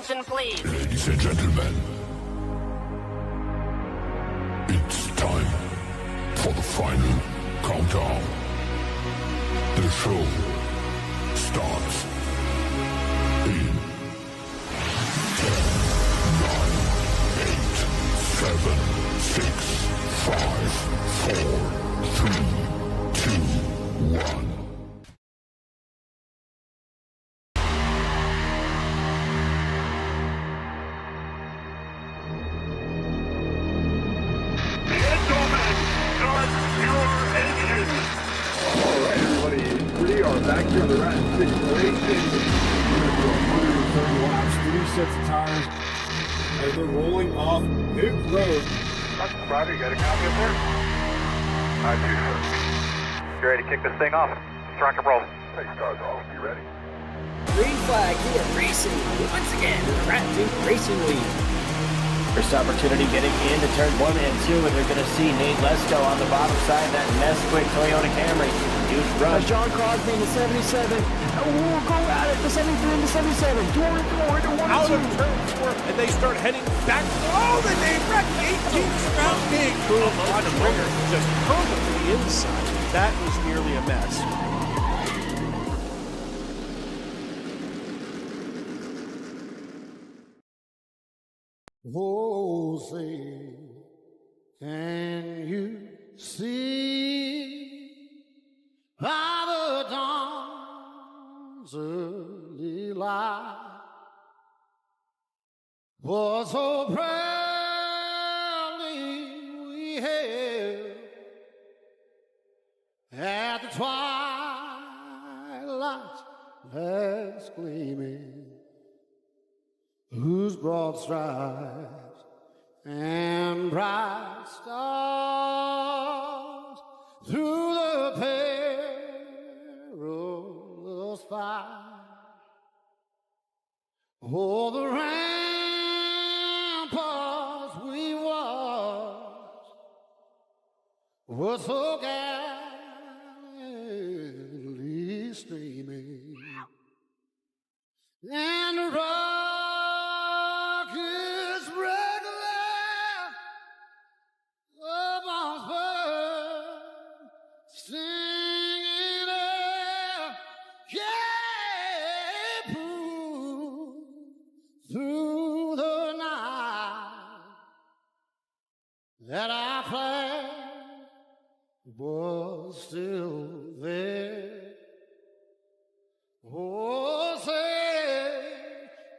attention, please. Ladies and gentlemen, it's time for the final countdown. The show starts in 10, 9, 8, 7, 6, 5, 4, 3, 2, 1. Back here, the Rat 6 racing. We're going to do 130 laps, 3 sets of tires, as they're rolling off pit road. Roger, you got a copy up there? I do, sir. You ready to kick this thing off? Let's rock and roll. Hey, stars off. You ready? Green flag here, racing once again in the Rat 2 Racing League. First opportunity getting into turn 1 and 2, and they're going to see Nate Lesko on the bottom side of that Nesquik Toyota Camry. Huge run. John Crosby in the 77. We'll go at it, the 73 and the 77. Door to 1 out and 2. of turn 4, and they start heading back. Oh, the name wreck 18th round big. Boom, on the trigger. Just hung it to the inside. That was nearly a mess. Oh, say, can you see by the dawn's early light what so proudly we hailed at the twilight's last gleaming, whose broad stripes and bright stars through the perilous fight. Oh, the ramparts we watched were so gallantly streaming, and the rockets regular upon spur, singing out, yeah, through the night that our flag was still there. Oh, say,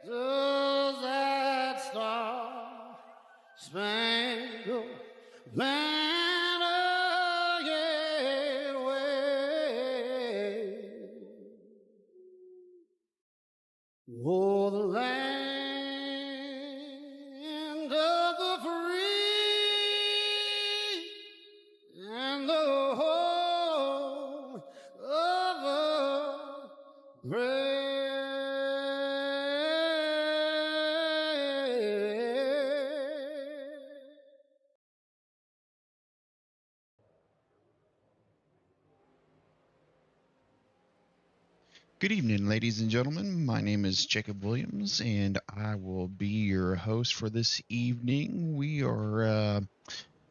does that star-spangled banner yet wave? Oh, the land of the free and the home of the brave. Good evening, ladies and gentlemen. My name is Jacob Williams, and I will be your host for this evening. We are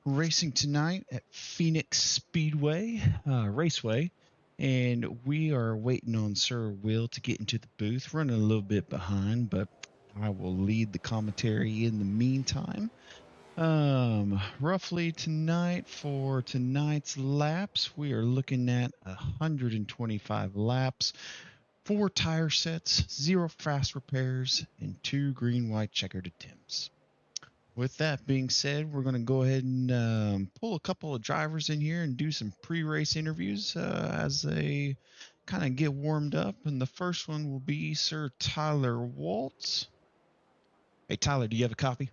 racing tonight at Phoenix Speedway Raceway, and we are waiting on Sir Will to get into the booth. Running a little bit behind, but I will lead the commentary in the meantime. Roughly tonight, for tonight's laps, we are looking at 125 laps, 4 tire sets, 0 fast repairs, and 2 green-white checkered attempts. With that being said, we're going to go ahead and pull a couple of drivers in here and do some pre-race interviews as they kind of get warmed up. And the first one will be Sir Tyler Waltz. Hey, Tyler, do you have a copy?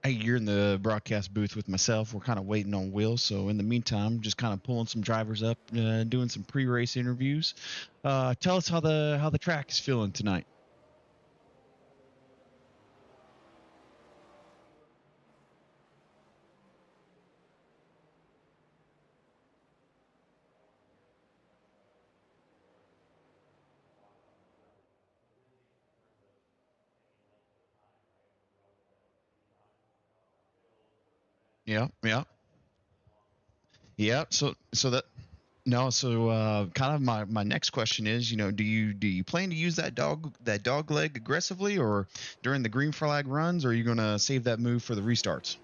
Hey, you're in the broadcast booth with myself. We're kind of waiting on Will, so in the meantime, just kind of pulling some drivers up, doing some pre-race interviews. Tell us how the track is feeling tonight. Yeah, yeah, yeah. So that no. So kind of my next question is, do you plan to use that dog leg aggressively or during the green flag runs, or are you gonna save that move for the restarts?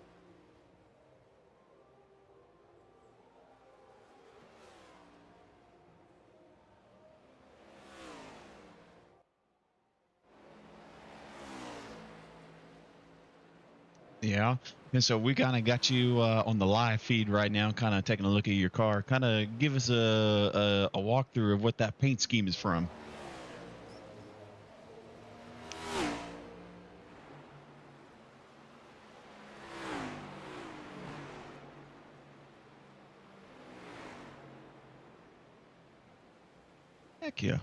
Yeah. And so we kind of got you on the live feed right now, kind of taking a look at your car. Kind of give us a walkthrough of what that paint scheme is from. Heck yeah.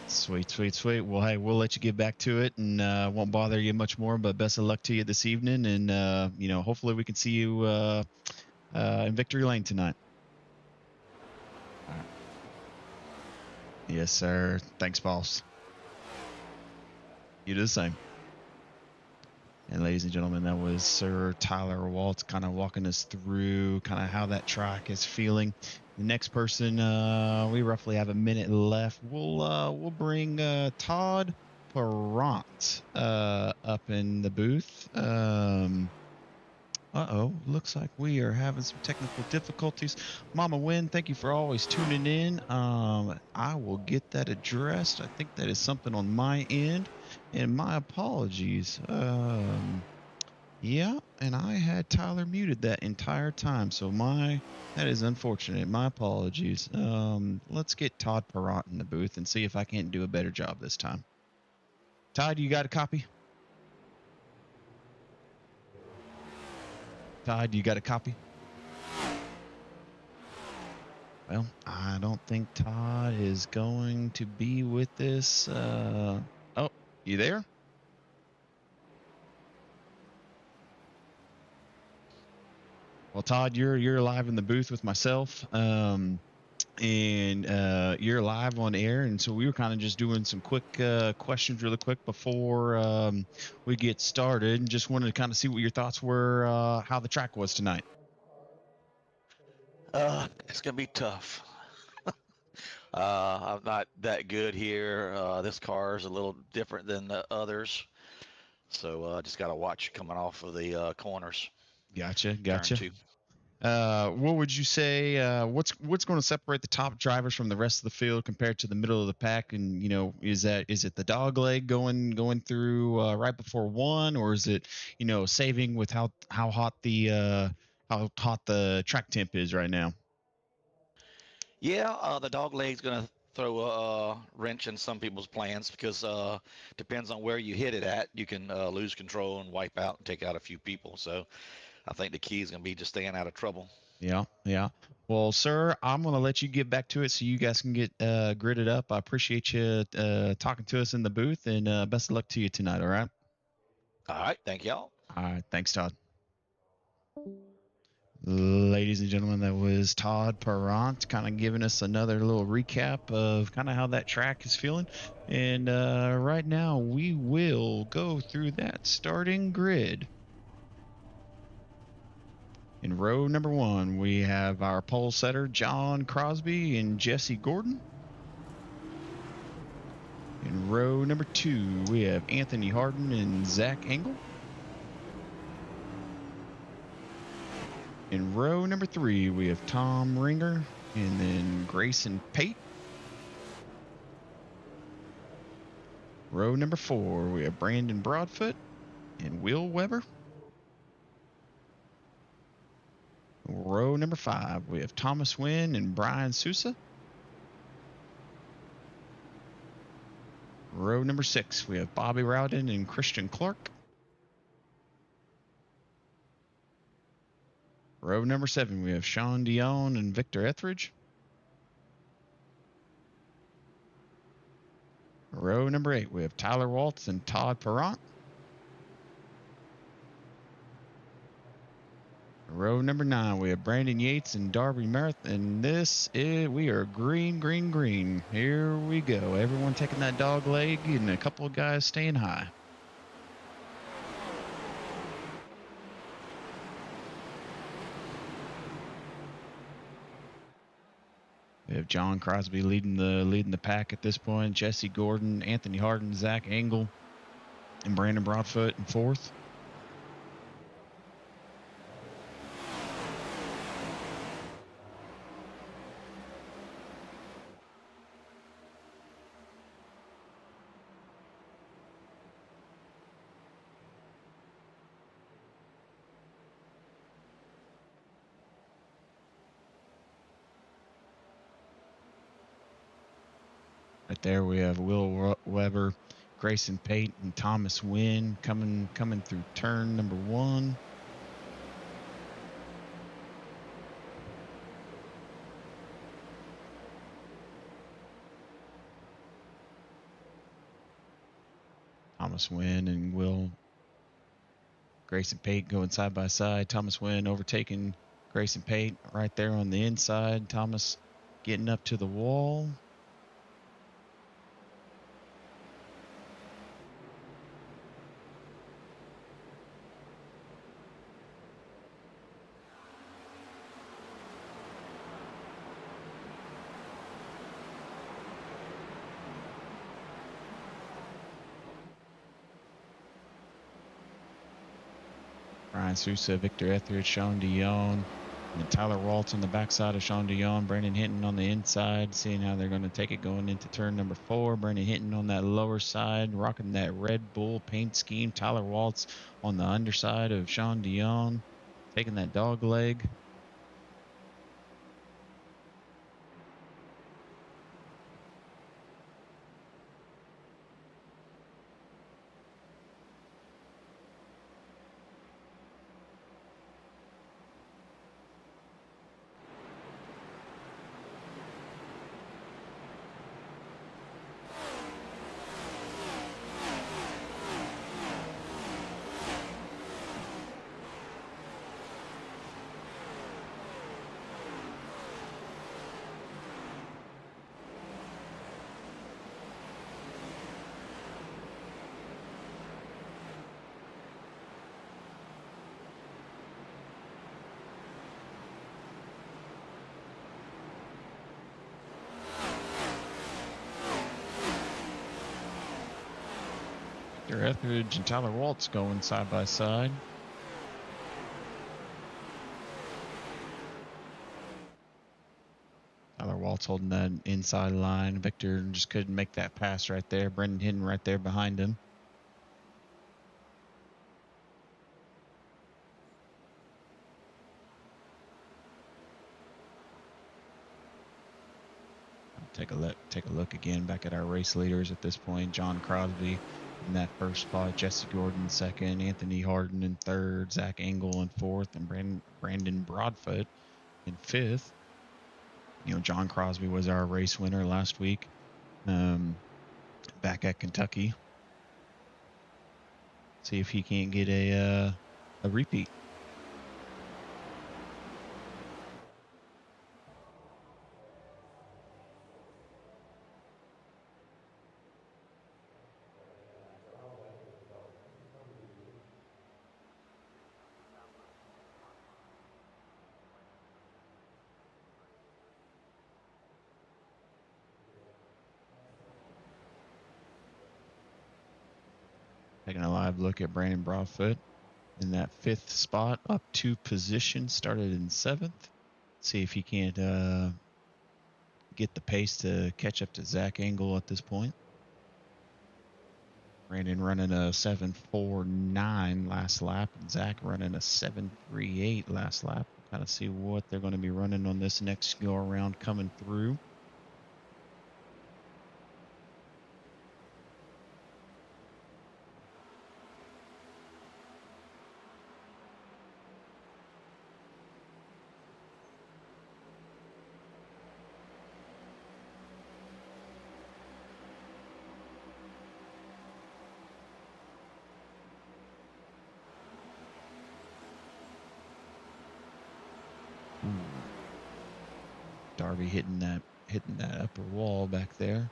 Sweet, sweet, sweet. Well, hey, we'll let you get back to it and won't bother you much more, but best of luck to you this evening. And, hopefully we can see you in Victory Lane tonight. All right. Yes, sir. Thanks, boss. You do the same. And ladies and gentlemen, that was Sir Tyler Waltz kind of walking us through kind of how that track is feeling. The next person, we roughly have a minute left. We'll bring Todd Perrant up in the booth. Looks like we are having some technical difficulties. Mama Wynn, thank you for always tuning in. I will get that addressed. I think that is something on my end, and my apologies. Yeah, and I had Tyler muted that entire time, so that is unfortunate. My apologies. Let's get Todd Perrant in the booth and see if I can't do a better job this time. Todd, you got a copy? Todd, you got a copy? Well, I don't think Todd is going to be with this. Oh, you there? Well, Todd, you're live in the booth with myself, and you're live on air, and so we were kind of just doing some quick questions really quick before we get started, and just wanted to kind of see what your thoughts were, how the track was tonight. It's gonna be tough. I'm not that good here. This car is a little different than the others, so just gotta watch coming off of the corners. Gotcha. Turn two. What would you say? What's going to separate the top drivers from the rest of the field compared to the middle of the pack? And is it the dog leg going through right before one, or is it saving with how hot the track temp is right now? Yeah, the dog leg's gonna throw a wrench in some people's plans because depends on where you hit it at. You can lose control and wipe out and take out a few people. So I think the key is gonna be just staying out of trouble. Yeah. Well, sir, I'm going to let you get back to it so you guys can get gridded up. I appreciate you talking to us in the booth, and best of luck to you tonight, all right? All right, thank y'all. All right, thanks, Todd. Ladies and gentlemen, that was Todd Perrant kind of giving us another little recap of kind of how that track is feeling. And right now, we will go through that starting grid. In row number 1, we have our pole setter, John Crosby and Jesse Gordon. In row number 2, we have Anthony Harden and Zach Engel. In row number 3, we have Tom Ringer and then Grayson Pate. Row number 4, we have Brandon Broadfoot and Will Weber. Row number 5, we have Thomas Wynn and Brian Sousa. Row number 6, we have Bobby Rowden and Christian Clark. Row number 7, we have Sean Dion and Victor Etheridge. Row number 8, we have Tyler Waltz and Todd Perrant. Row number 9, we have Brandon Yates and Darby Merritt, and we are green. Here we go. Everyone taking that dog leg, and a couple of guys staying high. John Crosby leading the pack at this point. Jesse Gordon, Anthony Harden, Zach Engel, and Brandon Broadfoot in fourth. Right there we have Will Weber, Grayson Pate, and Thomas Wynn coming through turn number 1. Thomas Wynn and Grayson Pate going side by side. Thomas Wynn overtaking Grayson Pate right there on the inside. Thomas getting up to the wall. Ryan Sousa, Victor Etheridge, Sean Dion, and Tyler Waltz on the backside of Sean Dion. Brandon Hinton on the inside, seeing how they're going to take it going into turn number 4. Brandon Hinton on that lower side, rocking that Red Bull paint scheme. Tyler Waltz on the underside of Sean Dion, taking that dog leg. Victor Etheridge and Tyler Waltz going side by side. Tyler Waltz holding that inside line. Victor just couldn't make that pass right there. Brendan Hinton right there behind him. Take a look again back at our race leaders at this point. John Crosby in that first spot, Jesse Gordon second, Anthony Harden in third, Zach Engel in fourth, and Brandon Broadfoot in fifth. You know, John Crosby was our race winner last week, back at Kentucky. See if he can't get a repeat. Taking a live look at Brandon Broadfoot in that fifth spot, up 2 positions, started in 7th. See if he can't get the pace to catch up to Zach Engel at this point. Brandon running a 7.49 last lap, and Zach running a 7.38 last lap. Kind of see what they're going to be running on this next go around coming through. Darby hitting that upper wall back there.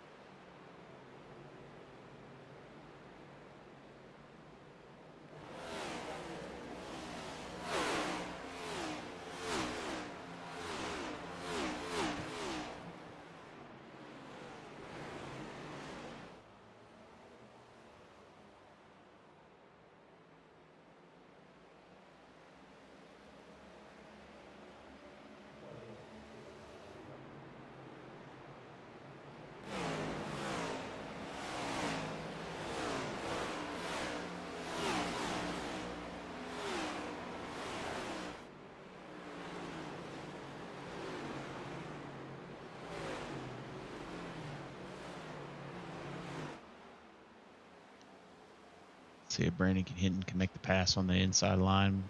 See if Brandon Hinton can make the pass on the inside line.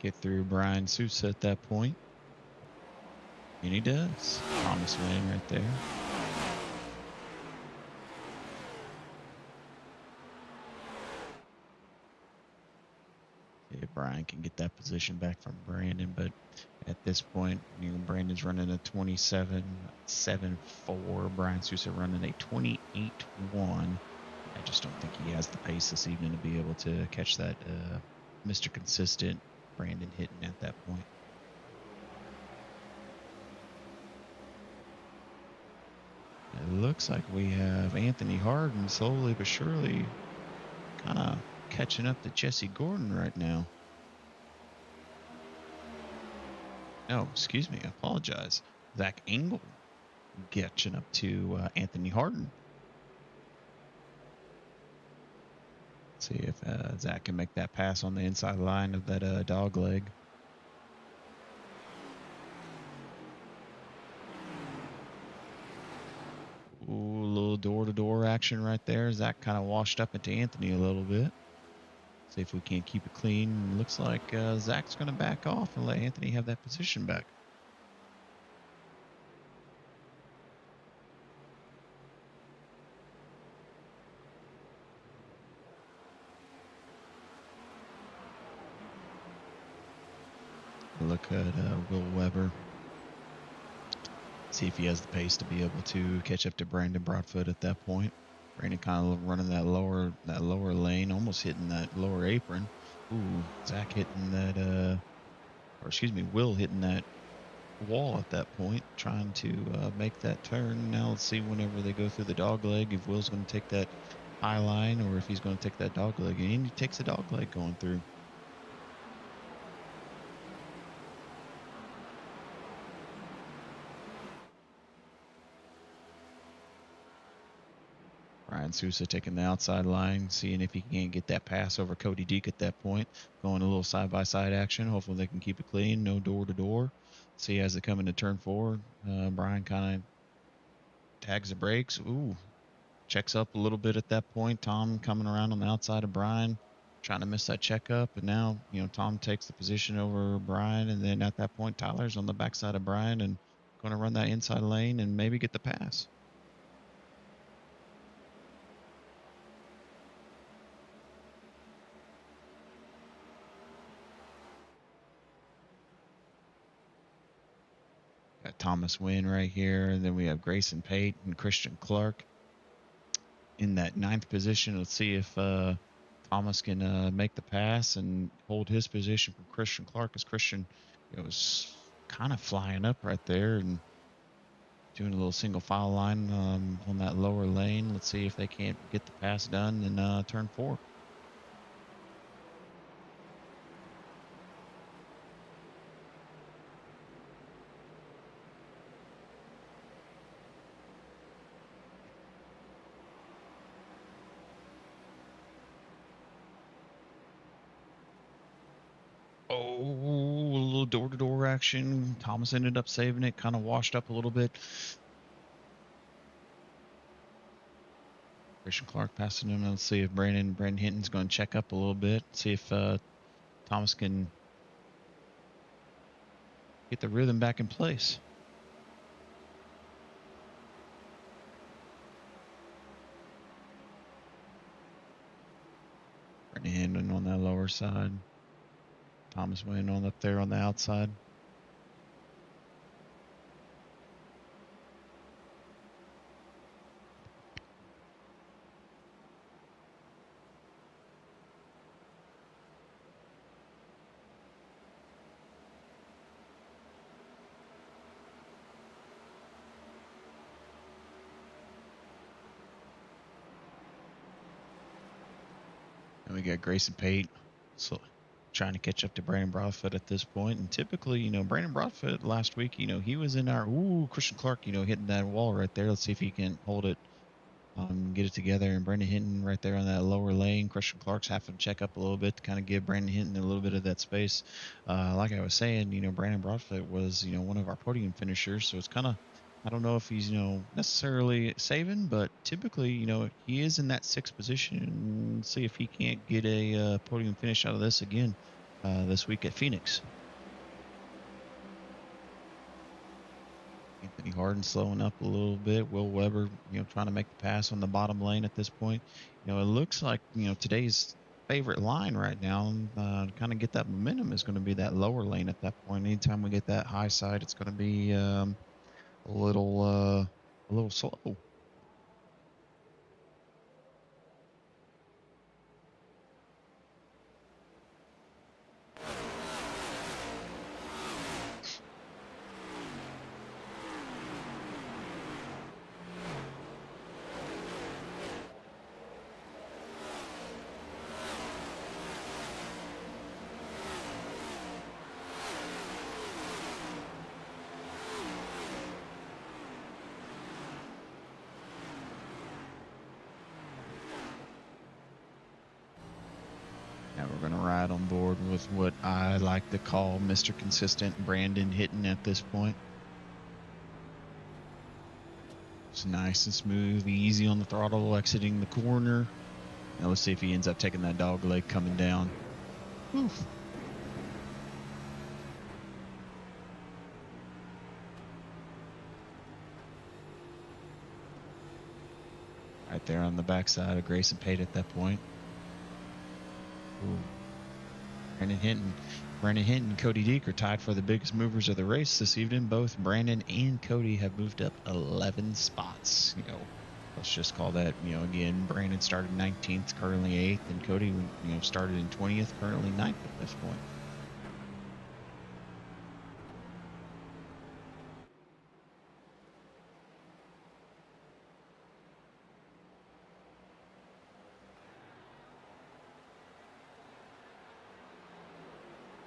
Get through Brian Sousa at that point. And he does. Thomas Wayne right there. See if Brian can get that position back from Brandon, but at this point, Brandon's running a 27.74. Brian Sousa running a 28.1. I just don't think he has the pace this evening to be able to catch that Mr. Consistent Brandon Hinton at that point. It looks like we have Anthony Harden slowly but surely kind of catching up to Jesse Gordon right now. No, excuse me, I apologize. Zach Engel catching up to Anthony Harden. See if Zach can make that pass on the inside line of that dog leg. Ooh, a little door-to-door action right there. Zach kind of washed up into Anthony a little bit. See if we can't keep it clean. Looks like Zach's going to back off and let Anthony have that position back. Look at Will Weber. See if he has the pace to be able to catch up to Brandon Broadfoot at that point. Brandon kind of running that lower lane, almost hitting that lower apron. Ooh, Zach hitting that, Will hitting that wall at that point, trying to make that turn. Now let's see whenever they go through the dog leg, if Will's going to take that high line or if he's going to take that dog leg. And he takes the dog leg going through. Brian Sousa taking the outside line, seeing if he can get that pass over Cody Deek at that point. Going a little side-by-side action. Hopefully they can keep it clean, no door-to-door. See as they come into turn 4, Brian kind of tags the brakes. Ooh, checks up a little bit at that point. Tom coming around on the outside of Brian, trying to miss that checkup. And now, Tom takes the position over Brian. And then at that point, Tyler's on the backside of Brian and going to run that inside lane and maybe get the pass. Got Thomas Wynn right here. And then we have Grayson Pate and Christian Clark in that 9th position. Let's see if Thomas can make the pass and hold his position from Christian Clark, as Christian was kind of flying up right there and doing a little single file line on that lower lane. Let's see if they can't get the pass done in turn 4. Oh, a little door-to-door action. Thomas ended up saving it, kind of washed up a little bit. Christian Clark passing him. Let's see if Brandon Hinton's going to check up a little bit. See if Thomas can get the rhythm back in place. Brandon Hinton on that lower side. Thomas Wayne on up there on the outside. And we got Grayson Pate. So trying to catch up to Brandon Broadfoot at this point. And typically, Brandon Broadfoot last week, he was in our, Christian Clark, hitting that wall right there. Let's see if he can hold it, get it together. And Brandon Hinton right there on that lower lane. Christian Clark's having to check up a little bit to kind of give Brandon Hinton a little bit of that space. Like I was saying, Brandon Broadfoot was, one of our podium finishers. So it's kind of I don't know if he's, necessarily saving, but typically, he is in that 6th position. See if he can't get a podium finish out of this again this week at Phoenix. Anthony Harden slowing up a little bit. Will Weber, trying to make the pass on the bottom lane at this point. It looks like, today's favorite line right now to kind of get that momentum is going to be that lower lane at that point. Anytime we get that high side, it's going to be a little slow. Now we're going to ride on board with what I like to call Mr. Consistent Brandon Hitton at this point. It's nice and smooth, easy on the throttle, exiting the corner. Now let's see if he ends up taking that dog leg coming down. Oof. Right there on the backside of Grayson Pate at that point. Ooh. Brandon Hinton and Cody Deek are tied for the biggest movers of the race this evening. Both Brandon and Cody have moved up 11 spots. Let's just call that, again, Brandon started 19th, currently 8th, and Cody, started in 20th, currently 9th at this point.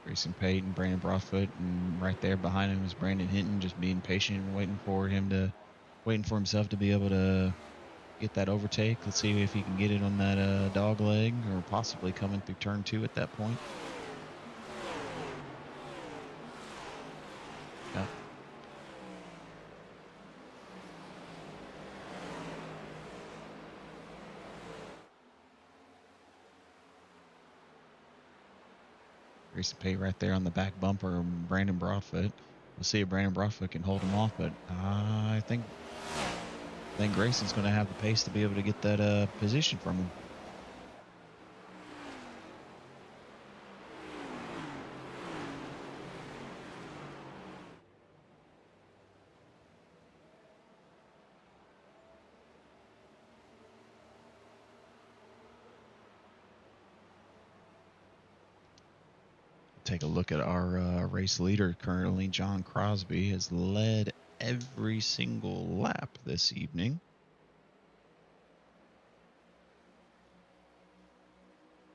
Grayson Pate and Brandon Broadfoot, and right there behind him is Brandon Hinton, just being patient and waiting for himself to be able to get that overtake. Let's see if he can get it on that dog leg, or possibly coming through turn 2 at that point. Yeah. Grayson Pate right there on the back bumper of Brandon Broadfoot. We'll see if Brandon Broadfoot can hold him off, but I think Grayson's going to have the pace to be able to get that position from him. Take a look at our race leader currently. John Crosby has led every single lap this evening.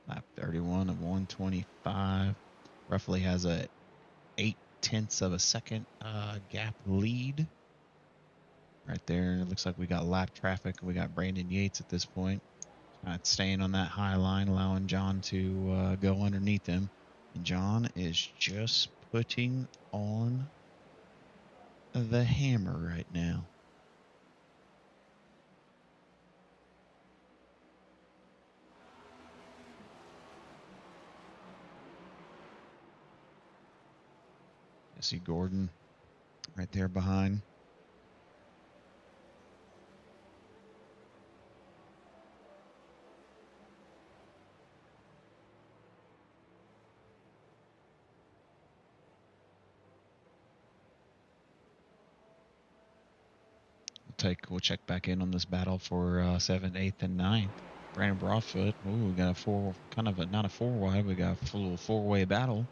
Lap 31 of 125. Roughly has a 0.8 of a second gap lead. Right there, it looks like we got lap traffic. We got Brandon Yates at this point. Staying on that high line, allowing John to go underneath him. John is just putting on the hammer right now. I see Gordon right there behind. We'll check back in on this battle for 7th, 8th, and 9th. Brandon Broadfoot. Ooh, we got not a 4-wide. We got a full 4-way battle.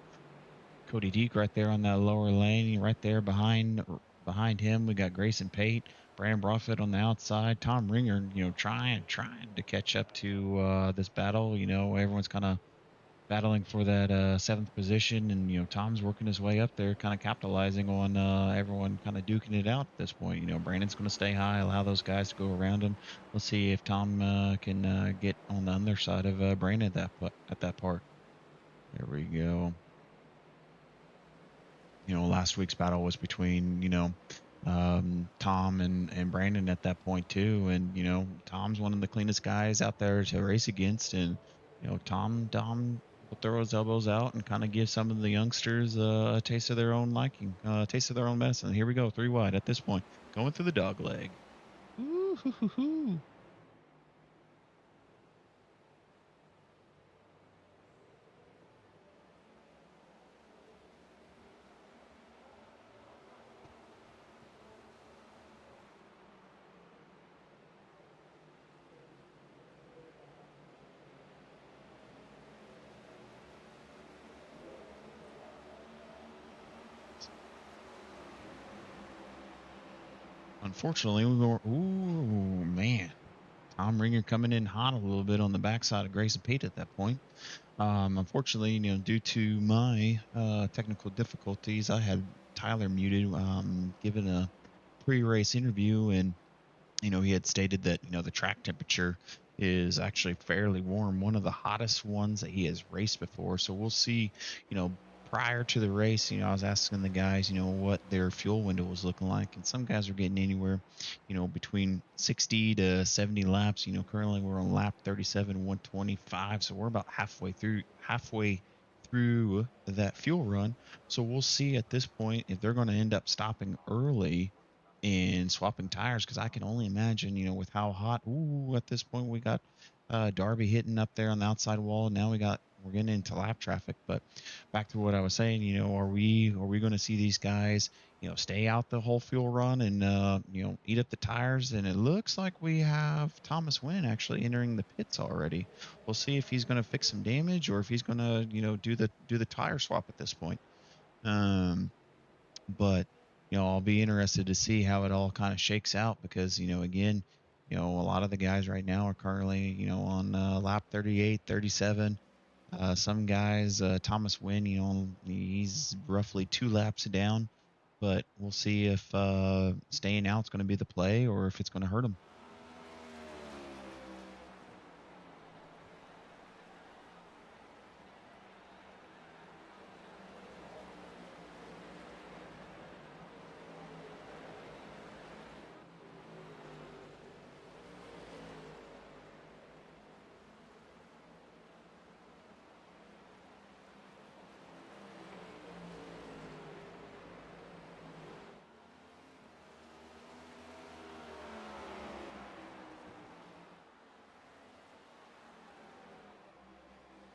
Cody Deek right there on that lower lane. Right there behind him, we got Grayson Pate. Brandon Broadfoot on the outside. Tom Ringer, trying to catch up to this battle. Everyone's kind of battling for that 7th position, and Tom's working his way up there, kind of capitalizing on everyone kind of duking it out at this point. Brandon's going to stay high, allow those guys to go around him. Let's see if Tom can get on the underside of Brandon at that part. There we go. Last week's battle was between Tom and Brandon at that point too. And Tom's one of the cleanest guys out there to race against, and Tom will throw his elbows out and kind of give some of the youngsters a taste of their own liking, a taste of their own medicine. Here we go, 3 wide at this point, going through the dog leg. Ooh, hoo, hoo, hoo. Unfortunately, we were. Ooh, man. Tom Ringer coming in hot a little bit on the backside of Grayson Pete at that point. Unfortunately, due to my technical difficulties, I had Tyler muted, given a pre-race interview, and he had stated that the track temperature is actually fairly warm, one of the hottest ones that he has raced before. So we'll see. Prior to the race, I was asking the guys, what their fuel window was looking like, and some guys are getting anywhere, between 60 to 70 laps. Currently we're on lap 37, 125, so we're about halfway through that fuel run. So we'll see at this point if they're going to end up stopping early and swapping tires, because I can only imagine, with how hot. At this point we got Darby hitting up there on the outside wall. Now we're getting into lap traffic. But back to what I was saying, are we going to see these guys, stay out the whole fuel run and eat up the tires? And it looks like we have Thomas Wynn actually entering the pits already. We'll see if he's going to fix some damage or if he's going to do the tire swap at this point. But I'll be interested to see how it all kind of shakes out, because again, a lot of the guys right now are currently on lap 38, 37. Some guys, Thomas Wynn, he's roughly 2 laps down, but we'll see if staying out is going to be the play or if it's going to hurt him.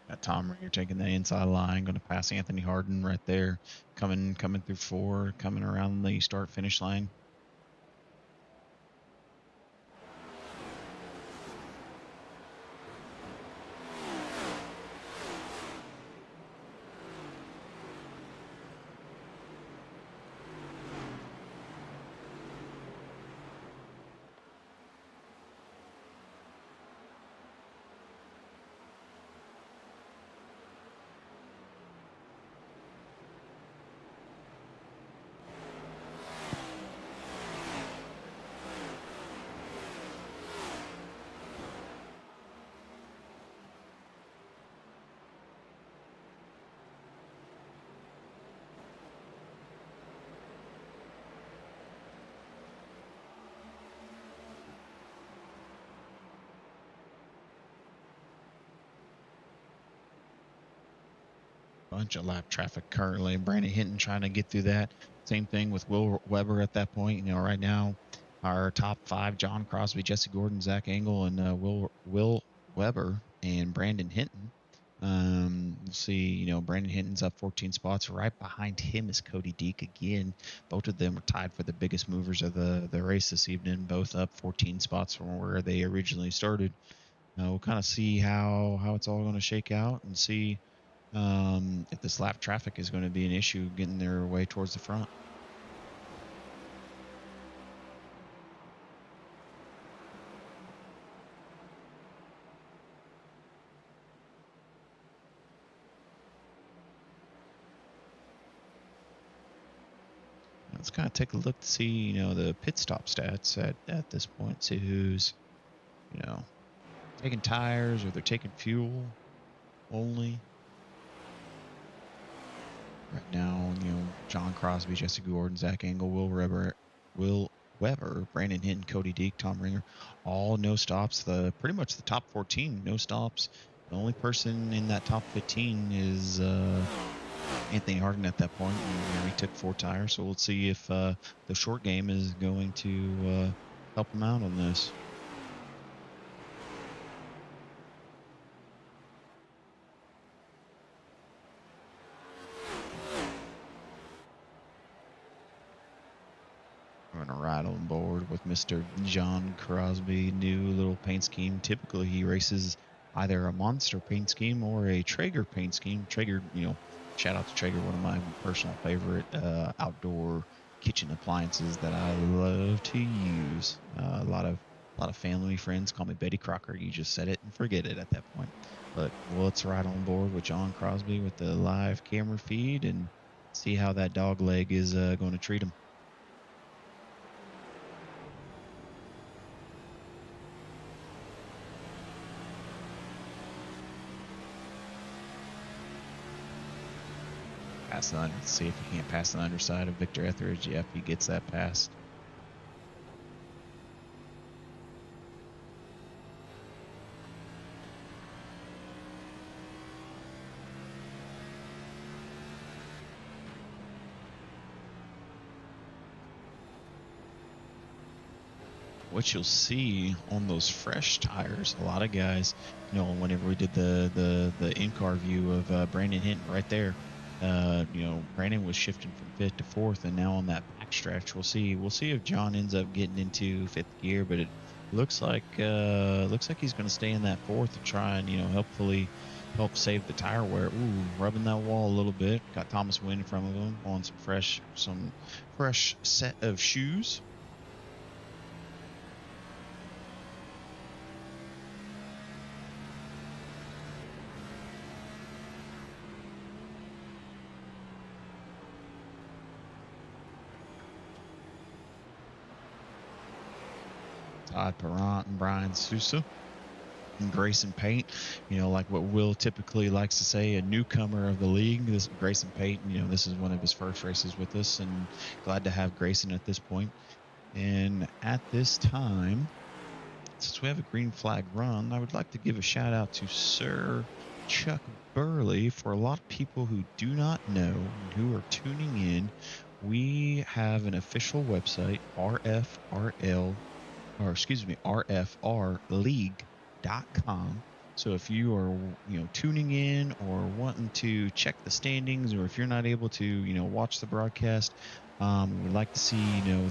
Got Tom Ringer taking the inside line, going to pass Anthony Harden right there, coming through 4, coming around the start finish line. Bunch of lap traffic currently. Brandon Hinton trying to get through that. Same thing with Will Weber at that point. Right now, our top 5: John Crosby, Jesse Gordon, Zach Engel, and Will Weber and Brandon Hinton. We'll see. Brandon Hinton's up 14 spots. Right behind him is Cody Deek again. Both of them were tied for the biggest movers of the race this evening. Both up 14 spots from where they originally started. We'll kind of see how it's all going to shake out and see if this lap traffic is going to be an issue getting their way towards the front. Let's kind of take a look to see, the pit stop stats at this point. See who's, taking tires or they're taking fuel only. Right now, John Crosby, Jesse Gordon, Zach Engel, Will Weber Will Weber, Brandon Hinton, Cody Deek, Tom Ringer, all no stops. Pretty much the top 14 no stops. The only person in that top 15 is Anthony Harden at that point. And, he took 4 tires, so we'll see if the short game is going to help him out on this. We're going to ride on board with Mr. John Crosby. New little paint scheme. Typically, he races either a Monster paint scheme or a Traeger paint scheme. Traeger, shout out to Traeger, one of my personal favorite outdoor kitchen appliances that I love to use. A lot of family friends call me Betty Crocker. You just set it and forget it at that point. But let's ride on board with John Crosby with the live camera feed and see how that dog leg is going to treat him. Pass the under. Let's see if he can't pass the underside of Victor Etheridge. Yep, he gets that pass. What you'll see on those fresh tires, a lot of guys, whenever we did the in-car view of Brandon Hinton right there, Brandon was shifting from 5th to 4th, and now on that back stretch, we'll see if John ends up getting into 5th gear, but it looks like he's going to stay in that 4th to try and hopefully help save the tire wear. Ooh, rubbing that wall a little bit. Got Thomas Wynn in front of him on some fresh set of shoes. Todd Perrant and Brian Sousa and Grayson Pate, like what Will typically likes to say, a newcomer of the league. This Grayson Pate, this is one of his first races with us, and glad to have Grayson at this point. And at this time, since we have a green flag run, I would like to give a shout out to Sir Chuck Burley. For a lot of people who do not know and who are tuning in, we have an official website, RFRleague.com. So if you are, tuning in or wanting to check the standings, or if you're not able to, watch the broadcast, we'd like to see,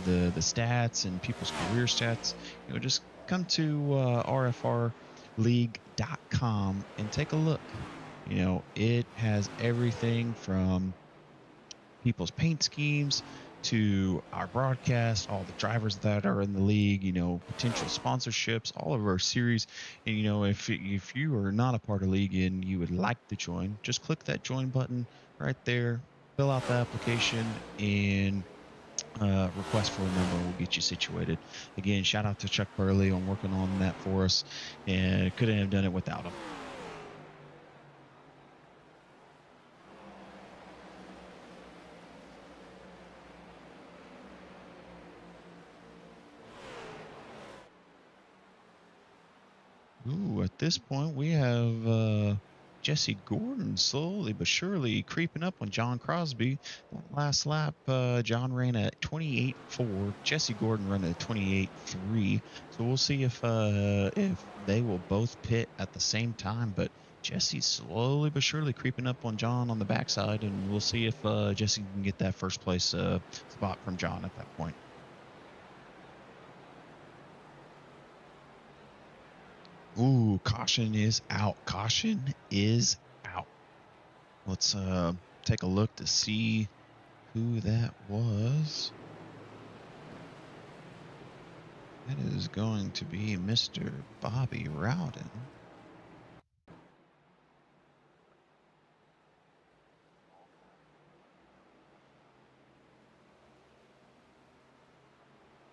the stats and people's career stats, just come to RFRleague.com and take a look. It has everything from people's paint schemes to our broadcast, all the drivers that are in the league, potential sponsorships, all of our series. And if you are not a part of the league and you would like to join, just click that join button right there, fill out the application, and request for a member will get you situated. Again, shout out to Chuck Burley on working on that for us, and couldn't have done it without him. Ooh, at this point, we have Jesse Gordon slowly but surely creeping up on John Crosby. That last lap, John ran at 28.4. Jesse Gordon ran at 28.3. So we'll see if they will both pit at the same time. But Jesse's slowly but surely creeping up on John on the backside, and we'll see if Jesse can get that first place spot from John at that point. Ooh, caution is out. Caution is out. Let's take a look to see who that was. That is going to be Mr. Bobby Rowden.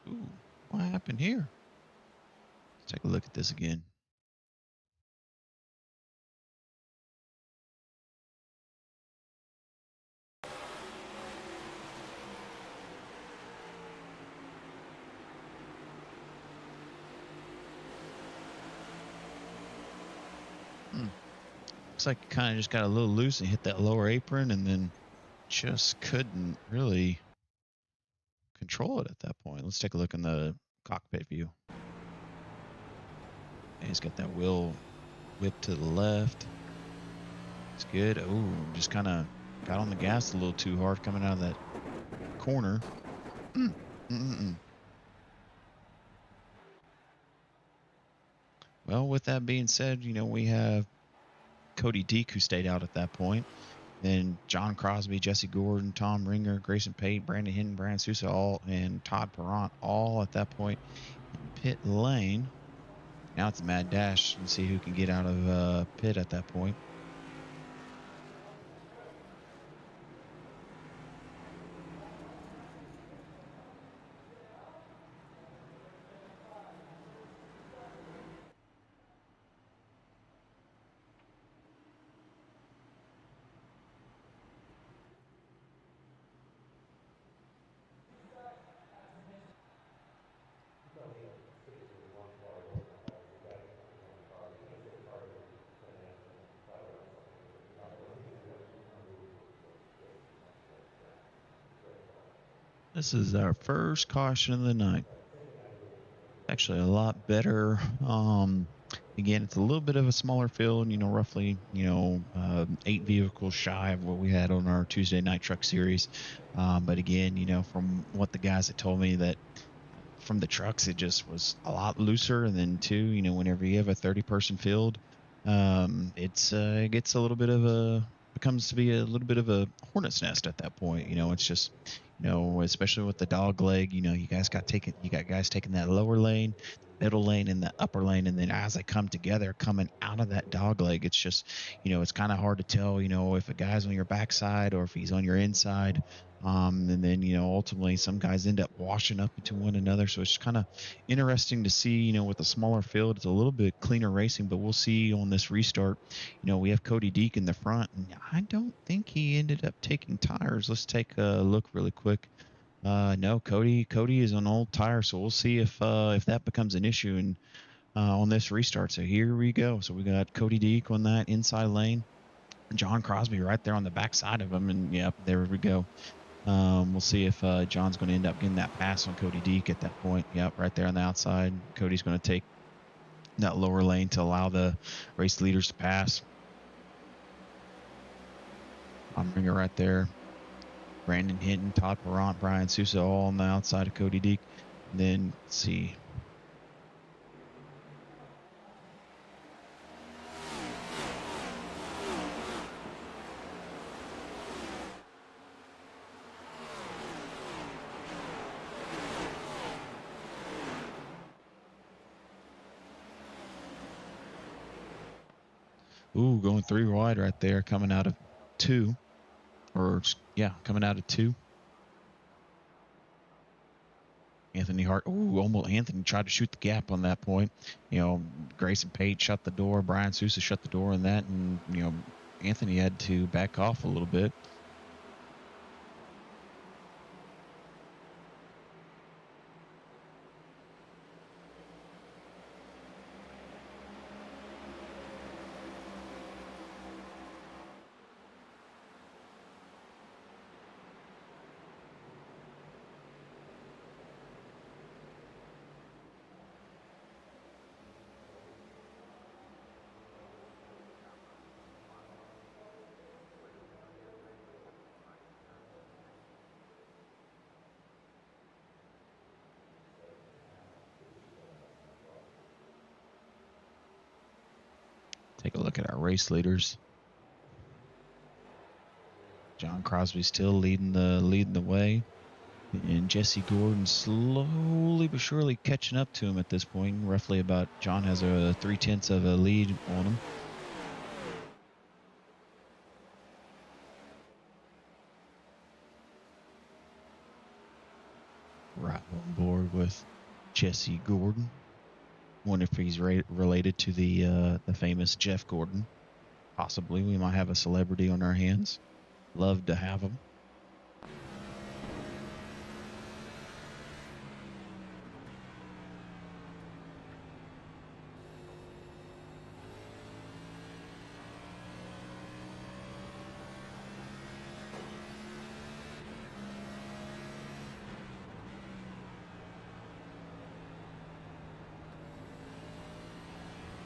Ooh, what happened here? Let's take a look at this again. Looks like kind of just got a little loose and hit that lower apron, and then just couldn't really control it at that point. Let's take a look in the cockpit view. And he's got that wheel whipped to the left. It's good. Oh, just kind of got on the gas a little too hard coming out of that corner. Well, with that being said, you know, we have Cody Deek, who stayed out at that point. Then John Crosby, Jesse Gordon, Tom Ringer, Grayson Pate, Brandon Hinton, Brandon Sousa, all, and Todd Perrant, all at that point in pit lane. Now it's a mad dash and see who can get out of pit at that point. This is our first caution of the night. Actually, a lot better. Again, it's a little bit of a smaller field, you know, roughly, 8 vehicles shy of what we had on our Tuesday night truck series. But again, you know, from what the guys had told me, that from the trucks, it just was a lot looser. And then too, you know, whenever you have a 30-person field, it gets a little bit of becomes to be a little bit of a hornet's nest at that point. You know, it's just, you know, especially with the dog leg, you know, you got guys taking that lower lane, middle lane, and the upper lane, and then as they come together, coming out of that dog leg, it's just, you know, it's kind of hard to tell, you know, if a guy's on your backside or if he's on your inside. And then, you know, ultimately some guys end up washing up into one another. So it's kind of interesting to see, you know, with a smaller field, it's a little bit cleaner racing, but we'll see on this restart. You know, we have Cody Deek in the front, and I don't think he ended up taking tires. Let's take a look really quick. No, Cody is on old tire, so we'll see if that becomes an issue and on this restart. So here we go. So we got Cody Deek on that inside lane, John Crosby right there on the backside of him, and yep, there we go. We'll see if John's going to end up getting that pass on Cody Deek at that point. Yep, right there on the outside. Cody's going to take that lower lane to allow the race leaders to pass. I'm Ringer right there. Brandon Hinton, Todd Perrant, Brian Sousa, all on the outside of Cody Deek. And then, let's see. Ooh, going 3 wide right there, coming out of 2. Or, yeah, coming out of 2. Anthony Hart. Ooh, almost Anthony tried to shoot the gap on that point. You know, Grayson Pate shut the door. Brian Sousa shut the door on that. And, you know, Anthony had to back off a little bit. Take a look at our race leaders. John Crosby still leading the way, and Jesse Gordon slowly but surely catching up to him at this point. Roughly about, John has a 3/10 of a lead on him. Right on board with Jesse Gordon. Wonder if he's related to the famous Jeff Gordon. Possibly, we might have a celebrity on our hands. Love to have him.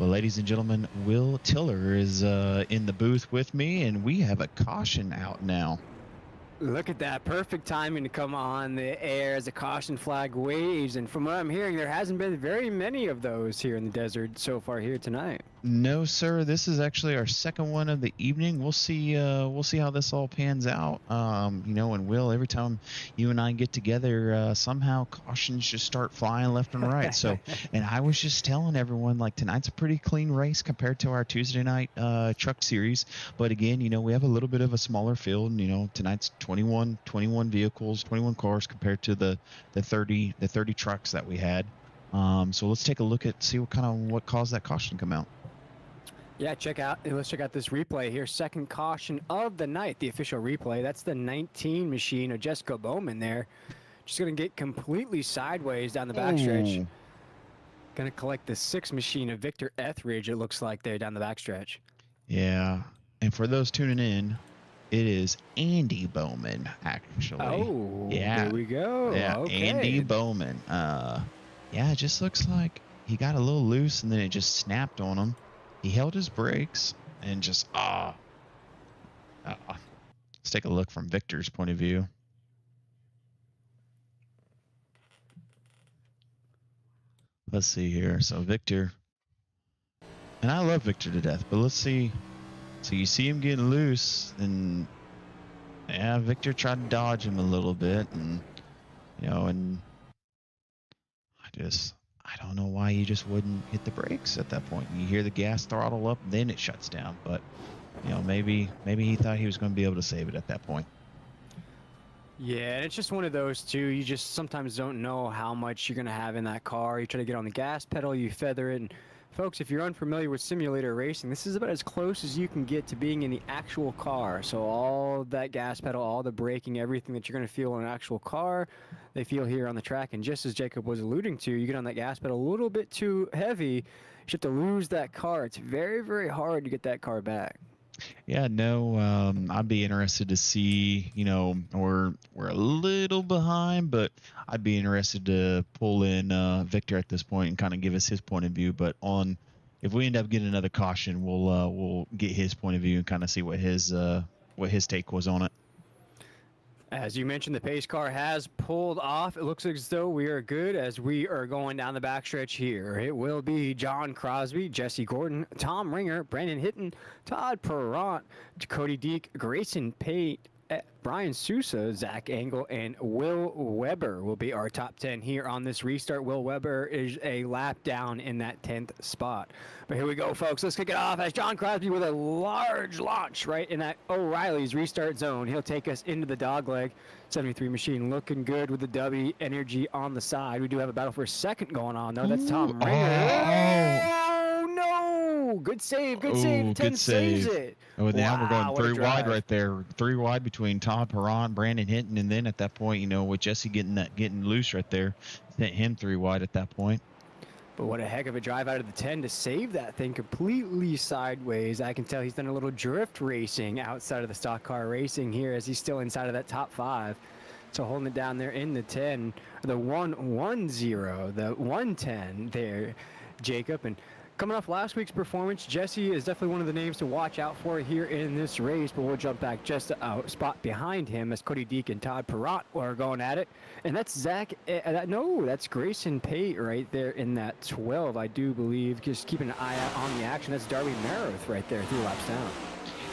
Well, ladies and gentlemen, Will Tiller is in the booth with me, and we have a caution out now. Look at that. Perfect timing to come on the air as a caution flag waves. And from what I'm hearing, there hasn't been very many of those here in the desert so far here tonight. No, sir. This is actually our second one of the evening. We'll see how this all pans out. And Will, every time you and I get together, somehow cautions just start flying left and right. So, and I was just telling everyone, like, tonight's a pretty clean race compared to our Tuesday night truck series. But again, we have a little bit of a smaller field. Tonight's 21 vehicles, 21 cars compared to the 30 trucks that we had. So let's take a look at see what caused that caution to come out. Yeah, let's check out this replay here. Second caution of the night, the official replay. That's the 19 machine of Jessica Bowman there. Just going to get completely sideways down the backstretch. Going to collect the 6 machine of Victor Etheridge, it looks like, there down the backstretch. Yeah, and for those tuning in, it is Andy Bowman, actually. Oh, yeah. There we go. Yeah, okay. Andy Bowman. It just looks like he got a little loose, and then it just snapped on him. He held his brakes and just Let's take a look from Victor's point of view. Let's see here. So Victor, and I love Victor to death, but let's see. So you see him getting loose, and yeah, Victor tried to dodge him a little bit, and I don't know why he just wouldn't hit the brakes at that point. You hear the gas throttle up, then it shuts down. But maybe he thought he was going to be able to save it at that point. Yeah, and it's just one of those two. You just sometimes don't know how much you're going to have in that car. You try to get on the gas pedal, you feather it. And folks, if you're unfamiliar with simulator racing, this is about as close as you can get to being in the actual car. So all that gas pedal, all the braking, everything that you're going to feel in an actual car, they feel here on the track. And just as Jacob was alluding to, you get on that gas pedal a little bit too heavy, you have to lose that car. It's very, very hard to get that car back. Yeah, no, I'd be interested to see, we're a little behind, but I'd be interested to pull in Victor at this point and kind of give us his point of view. But if we end up getting another caution, we'll get his point of view and kind of see what his take was on it. As you mentioned, the pace car has pulled off. It looks as though we are good as we are going down the backstretch here. It will be John Crosby, Jesse Gordon, Tom Ringer, Brandon Hitton, Todd Perrott, Cody Deek, Grayson Pate, Brian Sousa, Zach Engel, and Will Weber will be our top 10 here on this restart. Will Weber is a lap down in that 10th spot. But here we go, folks. Let's kick it off as John Crosby with a large launch right in that O'Reilly's restart zone. He'll take us into the dogleg. 73 machine looking good with the W energy on the side. We do have a battle for a second going on, though. That's Tom Ringer. Oh, no. Good save. Good save. 10 saves it. Oh, now we're going 3 wide drive. right there. 3 wide between Todd Perron, Brandon Hinton, and then at that point, with Jesse getting loose right there, sent him 3 wide at that point. But what a heck of a drive out of the 10 to save that thing completely sideways. I can tell he's done a little drift racing outside of the stock car racing here as he's still inside of that top 5. So holding it down there in the 10, the 110, the 110 there, Jacob. And coming off last week's performance, Jesse is definitely one of the names to watch out for here in this race, but we'll jump back just a spot behind him as Cody Deek and Todd Perrott are going at it. And that's Zach, that's Grayson Pate right there in that 12, I do believe. Just keeping an eye out on the action. That's Darby Meroth right there, 3 laps down.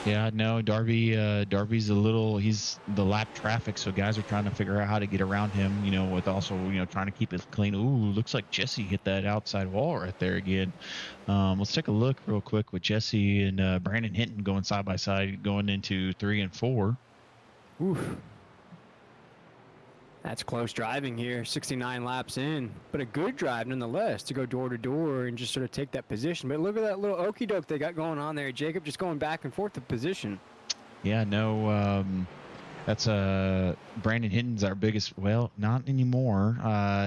Yeah, no, Darby's he's the lap traffic, so guys are trying to figure out how to get around him, with also, trying to keep it clean. Ooh, looks like Jesse hit that outside wall right there again. Let's take a look real quick with Jesse and Brandon Hinton going side by side, going into 3 and 4. Oof. That's close driving here, 69 laps in, but a good drive nonetheless to go door to door and just sort of take that position. But look at that little okie doke they got going on there, Jacob, just going back and forth of position. Yeah, no, that's Brandon Hinton's our biggest. Well, not anymore.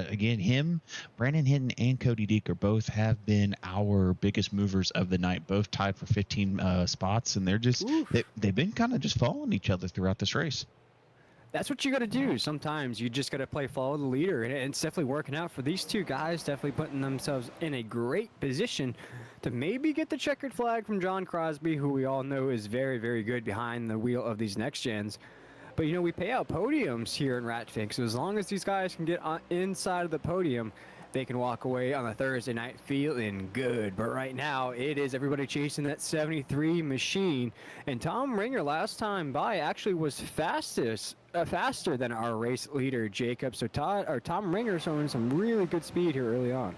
Again, Brandon Hinton, and Cody Deek have been our biggest movers of the night. Both tied for 15 spots, and they've been kind of just following each other throughout this race. That's what you got to do. Sometimes you just got to play follow the leader, and it's definitely working out for these two guys, definitely putting themselves in a great position to maybe get the checkered flag from John Crosby, who we all know is very, very good behind the wheel of these next gens. But, you know, we pay out podiums here in Ratfink, so as long as these guys can get inside of the podium, they can walk away on a Thursday night feeling good. But right now, it is everybody chasing that 73 machine. And Tom Ringer last time by actually was faster than our race leader, Jacob. So Tom Ringer showing some really good speed here early on.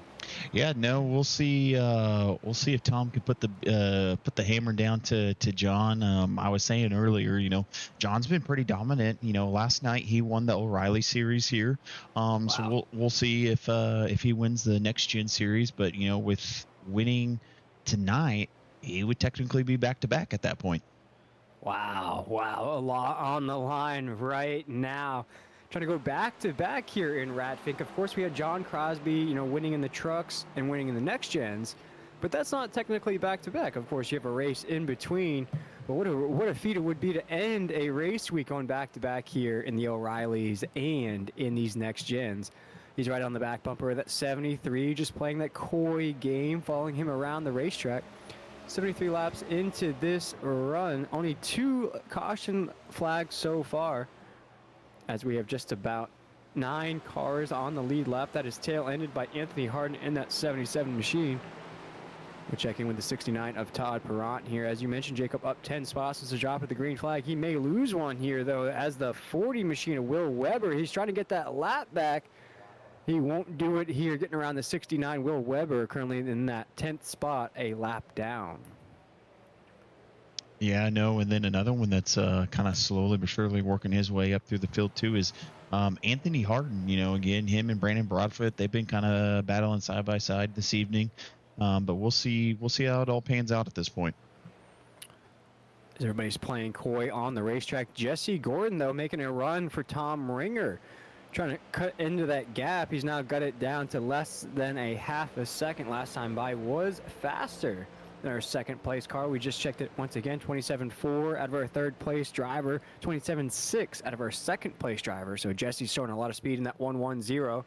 Yeah, no, we'll see. We'll see if Tom can put the hammer down to John. I was saying earlier, you know, John's been pretty dominant. You know, last night he won the O'Reilly series here. Wow. So we'll see if he wins the next gen series. But you know, with winning tonight, he would technically be back to back at that point. Wow, a lot on the line right now. Trying to go back to back here in Ratfink. Of course, we had John Crosby, you know, winning in the trucks and winning in the next gens, but that's not technically back to back. Of course, you have a race in between. But what a feat it would be to end a race week going back to back here in the O'Reillys and in these next gens. He's right on the back bumper of that 73, just playing that coy game, following him around the racetrack. 73 laps into this run, only 2 caution flags so far, as we have just about 9 cars on the lead lap. That is tail-ended by Anthony Harden in that 77 machine. We're checking with the 69 of Todd Perrant here. As you mentioned, Jacob, up 10 spots as a drop of the green flag. He may lose one here, though, as the 40 machine of Will Weber. He's trying to get that lap back. He won't do it here, getting around the 69. Will Weber currently in that 10th spot, a lap down. Yeah, I know. And then another one that's kind of slowly but surely working his way up through the field too is Anthony Harden. You know, again, him and Brandon Broadfoot, they've been kind of battling side by side this evening. But we'll see how it all pans out at this point. As everybody's playing coy on the racetrack, Jesse Gordon, though, making a run for Tom Ringer. Trying to cut into that gap. He's now got it down to less than a half a second. Last time by was faster than our second place car. We just checked it once again. 27.4 out of our third place driver. 27.6 out of our second place driver. So Jesse's showing a lot of speed in that 110.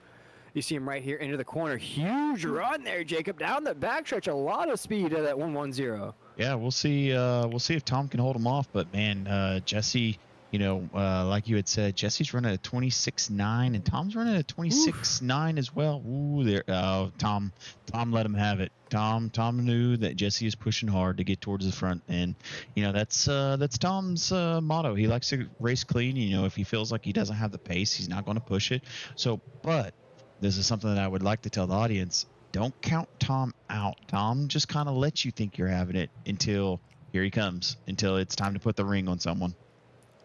You see him right here into the corner. Huge run there, Jacob. Down the backstretch. A lot of speed at that 110. Yeah, we'll see if Tom can hold him off. But man, Jesse, you know, like you had said, Jesse's running at 26.9 and Tom's running at 26.9 as well. Ooh, there. Tom let him have it. Tom knew that Jesse is pushing hard to get towards the front, and you know that's Tom's motto. He likes to race clean. You know, if he feels like he doesn't have the pace, he's not going to push it. So, but this is something that I would like to tell the audience: don't count Tom out. Tom just kind of lets you think you're having it until here he comes, until it's time to put the ring on someone.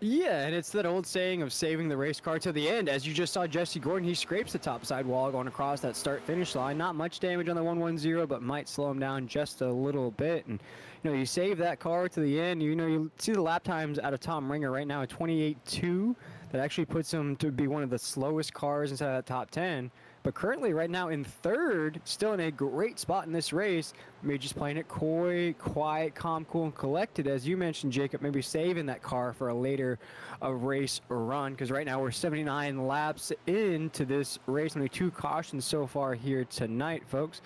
Yeah, and it's that old saying of saving the race car to the end. As you just saw Jesse Gordon, he scrapes the top side wall going across that start-finish line. Not much damage on the 110, but might slow him down just a little bit. And, you know, you save that car to the end. You know, you see the lap times out of Tom Ringer right now at 28.2. That actually puts him to be one of the slowest cars inside of that top 10. But currently, right now, in third, still in a great spot in this race. Maybe just playing it coy, quiet, calm, cool, and collected. As you mentioned, Jacob, maybe saving that car for a later race run. Because right now, we're 79 laps into this race. Only 2 cautions so far here tonight, folks.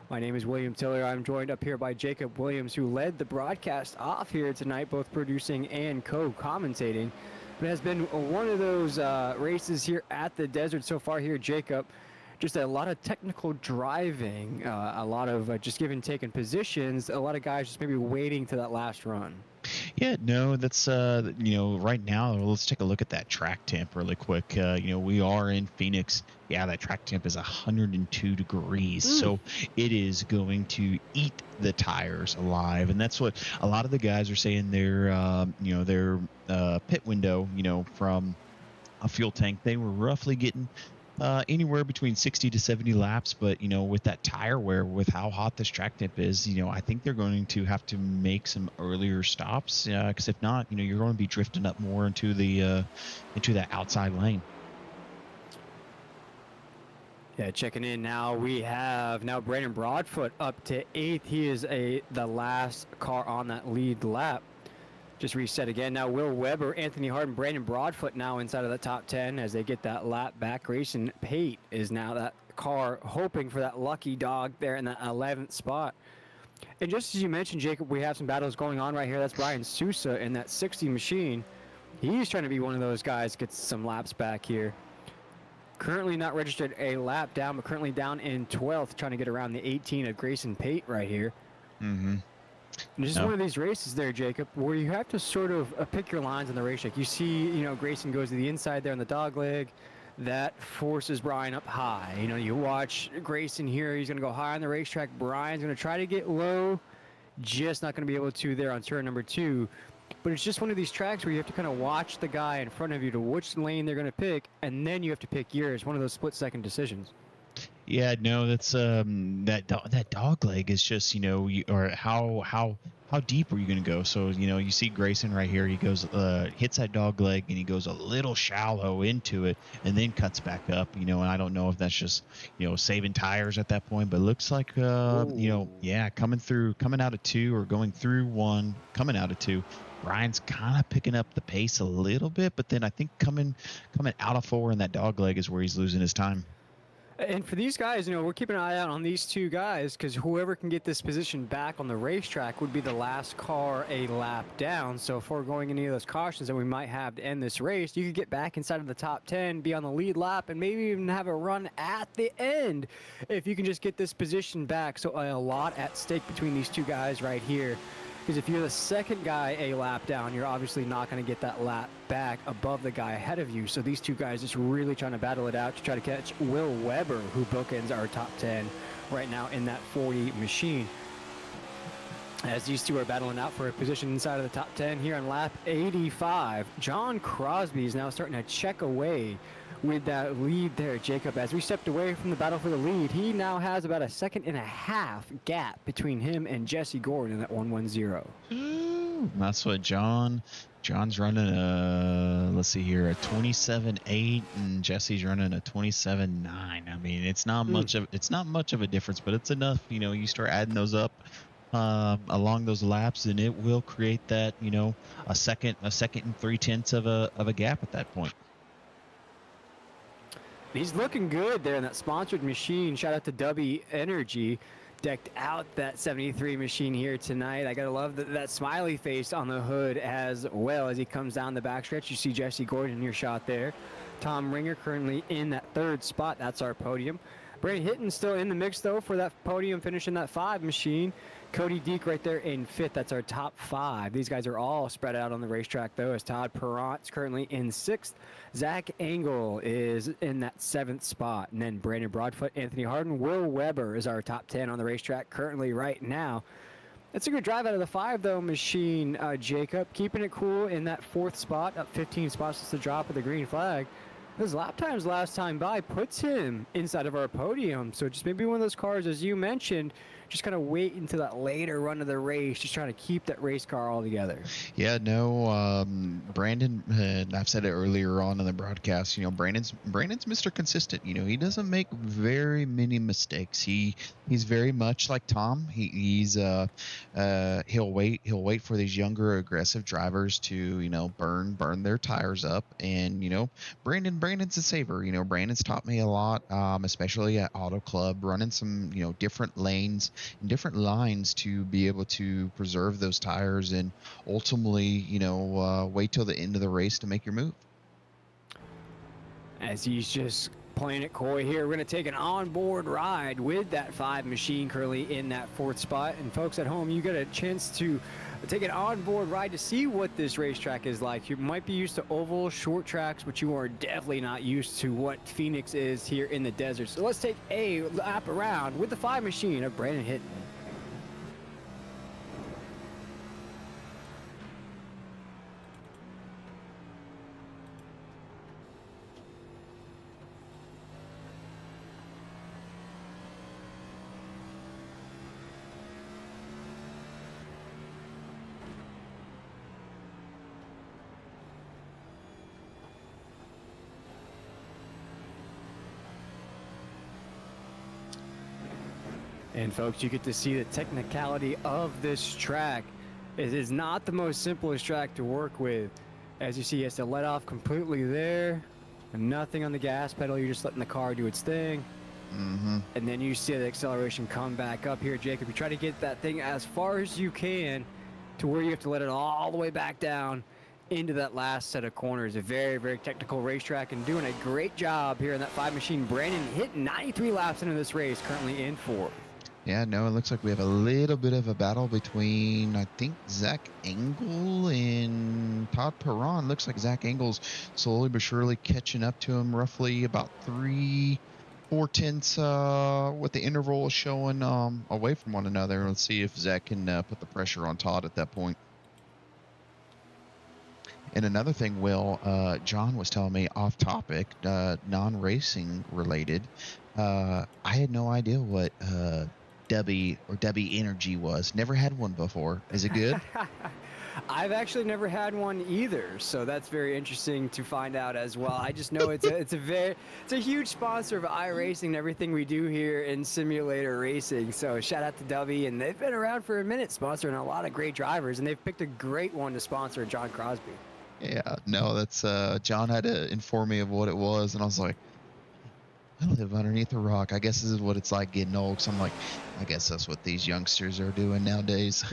My name is William Tiller. I'm joined up here by Jacob Williams, who led the broadcast off here tonight, both producing and co-commentating. But it has been one of those races here at the desert so far here, Jacob. Just a lot of technical driving, a lot of just give and take in positions, a lot of guys just maybe waiting to that last run. Yeah, no, that's, you know, right now, let's take a look at that track temp really quick. You know, we are in Phoenix. Yeah, that track temp is 102 degrees. So it is going to eat the tires alive. And that's what a lot of the guys are saying their, you know, their pit window, you know, from a fuel tank. They were roughly getting anywhere between 60 to 70 laps, but you know, with that tire wear, with how hot this track temp is, you know, I think they're going to have to make some earlier stops, because if not, you know, you're going to be drifting up more into the into that outside lane. Yeah, checking in now, we have now Brandon Broadfoot up to 8th. He is the last car on that lead lap. Just reset again. Now Will Weber, Anthony Hardin, Brandon Broadfoot now inside of the top 10 as they get that lap back. Grayson Pate is now that car hoping for that lucky dog there in that 11th spot. And just as you mentioned, Jacob, we have some battles going on right here. That's Brian Sousa in that 60 machine. He's trying to be one of those guys, gets some laps back here. Currently not registered a lap down, but currently down in 12th, trying to get around the 18 of Grayson Pate right here. Mm-hmm. And this is one of these races there, Jacob, where you have to sort of pick your lines on the racetrack. You see, Grayson goes to the inside there on the dog leg. That forces Brian up high. You watch Grayson here. He's going to go high on the racetrack. Brian's going to try to get low. Just not going to be able to there on turn number 2. But it's just one of these tracks where you have to kind of watch the guy in front of you to which lane they're going to pick, and then you have to pick yours. One of those split-second decisions. Yeah, no, that's that dog leg is just or how deep are you going to go? So you see Grayson right here. He goes hits that dog leg and he goes a little shallow into it and then cuts back up. And I don't know if that's just saving tires at that point, but it looks like coming out of 2 or going through 1, coming out of 2. Brian's kind of picking up the pace a little bit, but then I think coming out of 4 in that dog leg is where he's losing his time. And for these guys, we're keeping an eye out on these 2 guys because whoever can get this position back on the racetrack would be the last car a lap down. So if we're going any of those cautions that we might have to end this race, you could get back inside of the top 10, be on the lead lap, and maybe even have a run at the end if you can just get this position back. So a lot at stake between these 2 guys right here. Because if you're the second guy a lap down, you're obviously not going to get that lap back above the guy ahead of you. So these 2 guys just really trying to battle it out to try to catch Will Weber, who bookends our top 10 right now in that 40 machine. As these 2 are battling out for a position inside of the top 10 here on lap 85, John Crosby is now starting to check away with that lead there, Jacob. As we stepped away from the battle for the lead, he now has about a 1.5 second gap between him and Jesse Gordon in that 1-1-0. That's what John's running let's see here, a 27.8 and Jesse's running a 27.9. I mean, it's not much of a difference, but it's enough. You start adding those up along those laps and it will create that, a second and 3/10 of a gap at that point. He's looking good there in that sponsored machine. Shout out to Dubby Energy. Decked out that 73 machine here tonight. I gotta love that smiley face on the hood as well as he comes down the backstretch. You see Jesse Gordon in your shot there. Tom Ringer currently in that 3rd spot. That's our podium. Brady Hitton still in the mix though for that podium finish in that 5 machine. Cody Deek right there in 5th. That's our top 5. These guys are all spread out on the racetrack though, as Todd Perront's currently in 6th. Zach Engel is in that 7th spot. And then Brandon Broadfoot, Anthony Hardin, Will Weber is our top 10 on the racetrack currently right now. It's a good drive out of the 5 though machine, Jacob. Keeping it cool in that 4th spot, up 15 spots since the drop of the green flag. His lap times last time by puts him inside of our podium. So just maybe one of those cars, as you mentioned, just kind of wait until that later run of the race, just trying to keep that race car all together. Yeah, no, Brandon, I've said it earlier on in the broadcast, Brandon's Mr. Consistent. He doesn't make very many mistakes. He's very much like Tom. He'll wait for these younger aggressive drivers to, burn their tires up. And, Brandon's a saver. Brandon's taught me a lot, especially at Auto Club, running some, different lanes and different lines to be able to preserve those tires and ultimately, wait till the end of the race to make your move. As he's just playing it coy here, we're going to take an onboard ride with that 5 machine currently in that 4th spot. And folks at home, you get a chance to take an onboard ride to see what this racetrack is like. You might be used to oval short tracks, but you are definitely not used to what Phoenix is here in the desert. So let's take a lap around with the 5 machine of Brandon Hitton. And folks, you get to see the technicality of this track It is not the most simplest track to work with. As you see, he has to let off completely there. And nothing on the gas pedal. You're just letting the car do its thing. Mm-hmm. And then you see the acceleration come back up here, Jacob. You try to get that thing as far as you can to where you have to let it all the way back down into that last set of corners. A very, very technical racetrack and doing a great job here in that 5 machine. Brandon hitting 93 laps into this race, currently in 4th. Yeah, no, it looks like we have a little bit of a battle between, I think, Zach Engel and Todd Perron. Looks like Zach Engel's slowly but surely catching up to him, roughly about 3-4 tenths with the interval showing away from one another. Let's see if Zach can put the pressure on Todd at that point. And another thing, Will, John was telling me off topic, non-racing related. I had no idea what Debbie Energy was. Never had one before. Is it good? I've actually never had one either, so that's very interesting to find out as well. I just know it's a huge sponsor of iRacing and everything we do here in simulator racing. So shout out to Debbie, and they've been around for a minute, sponsoring a lot of great drivers, and they've picked a great one to sponsor John Crosby. Yeah, no, that's John had to inform me of what it was, and I was like, I live underneath a rock. I guess this is what it's like getting old. So I'm like, I guess that's what these youngsters are doing nowadays.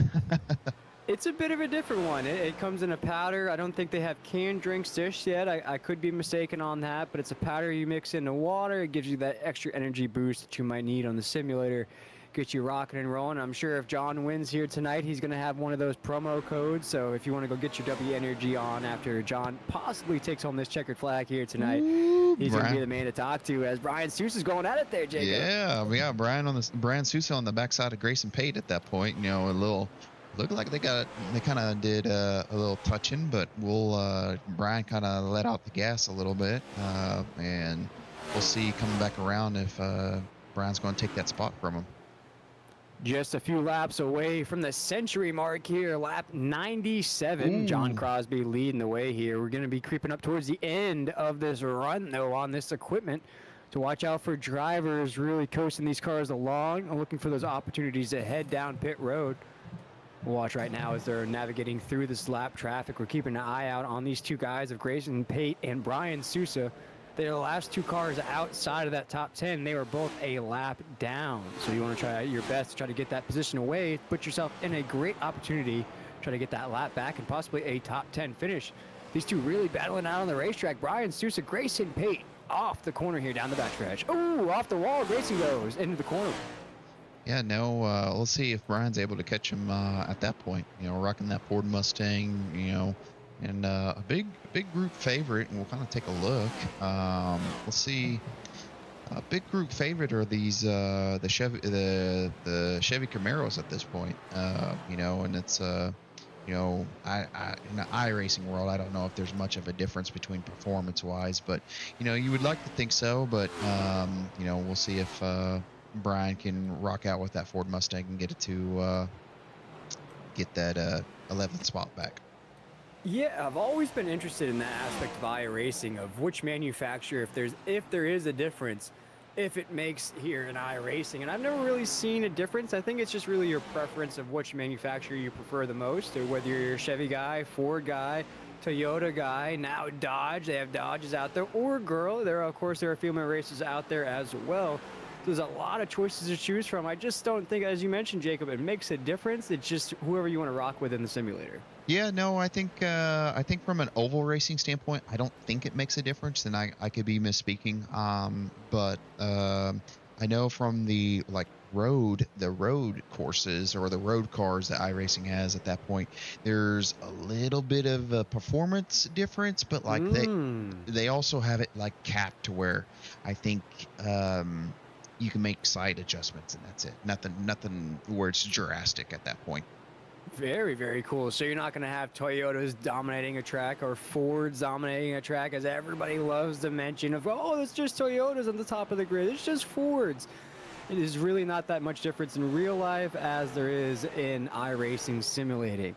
It's a bit of a different one. It comes in a powder. I don't think they have canned drinks just yet. I could be mistaken on that, but it's a powder you mix into water. It gives you that extra energy boost that you might need on the simulator. Get you rocking and rolling. I'm sure if John wins here tonight, he's going to have one of those promo codes. So if you want to go get your W Energy on after John possibly takes home this checkered flag here tonight, he's going to be the man to talk to as Brian Sousa's going at it there, Jacob. Yeah, Brian Sousa on the backside of Grayson Pate at that point. You know, a little looked like they kind of did a little touching, but Brian kind of let out the gas a little bit, and we'll see coming back around if Brian's going to take that spot from him. Just a few laps away from the century mark here, lap 97. Ooh. John Crosby leading the way here. We're going to be creeping up towards the end of this run, though, on this equipment. To watch out for drivers really coasting these cars along and looking for those opportunities to head down pit road. We'll watch right now as they're navigating through this lap traffic. We're keeping an eye out on these two guys of Grayson Pate and Brian Sousa. They're the last two cars outside of that top 10. They were both a lap down. So you want to try your best to try to get that position away, put yourself in a great opportunity, try to get that lap back and possibly a top 10 finish. These two really battling out on the racetrack. Brian Sousa, Grayson Pate off the corner here down the backstretch. Ooh, off the wall. Grayson goes into the corner. Yeah, no, we'll see if Brian's able to catch him at that point. You know, rocking that Ford Mustang, you know, and a big group favorite, and we'll kind of take a look. We'll see. A big group favorite are these the Chevy Camaros at this point. You know, and it's you know, in the iRacing world, I don't know if there's much of a difference between performance-wise, but you know, you would like to think so. But you know, we'll see if Brian can rock out with that Ford Mustang and get it to get that 11th spot back. Yeah, I've always been interested in that aspect of iRacing, of which manufacturer, if there is a difference, if it makes here in iRacing. And I've never really seen a difference. I think it's just really your preference of which manufacturer you prefer the most, or whether you're a Chevy guy, Ford guy, Toyota guy, now Dodge. They have Dodges out there, or girl. There are female races out there as well. There's a lot of choices to choose from. I just don't think, as you mentioned, Jacob, it makes a difference. It's just whoever you want to rock with in the simulator. Yeah, no, I think from an oval racing standpoint, I don't think it makes a difference, and I could be misspeaking. But I know from the road courses or the road cars that iRacing has at that point, there's a little bit of a performance difference, but they also have it capped to where I think you can make side adjustments and that's it. Nothing where it's drastic at that point. Very, very cool. So you're not going to have Toyotas dominating a track or Fords dominating a track, as everybody loves to mention of, oh, it's just Toyotas on the top of the grid. It's just Fords. It is really not that much difference in real life as there is in iRacing simulating.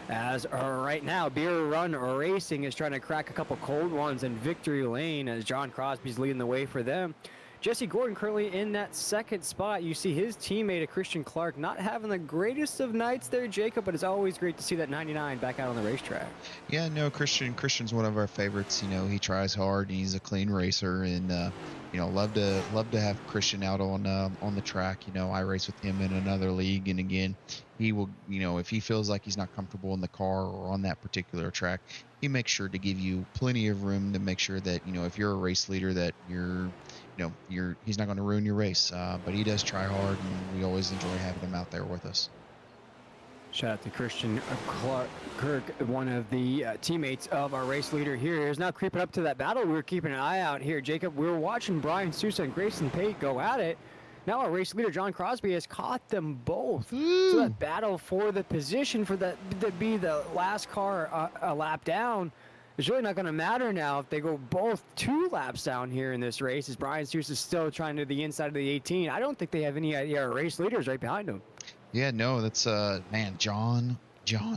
As right now, Beer Run Racing is trying to crack a couple cold ones in victory lane as John Crosby's leading the way for them. Jesse Gordon currently in that second spot. You see his teammate, Christian Clark, not having the greatest of nights there, Jacob, but it's always great to see that 99 back out on the racetrack. Yeah, no, Christian's one of our favorites. You know, he tries hard and he's a clean racer, and you know, love to have Christian out on the track. You know, I race with him in another league, and again, he will, you know, if he feels like he's not comfortable in the car or on that particular track, he makes sure to give you plenty of room to make sure that, you know, if you're a race leader, that he's not going to ruin your race. But he does try hard, and we always enjoy having him out there with us. Shout out to Christian Kirk, one of the teammates of our race leader here. Is now creeping up to that battle. We're keeping an eye out here, Jacob. We're watching Brian Sousa and Grayson Pate go at it. Now our race leader, John Crosby, has caught them both. Ooh. So that battle for the position for that to be the last car a lap down is really not going to matter now if they go both 2 laps down here in this race, as Brian Sousa is still trying to the inside of the 18. I don't think they have any idea our race leaders right behind him. Yeah, no, that's man, John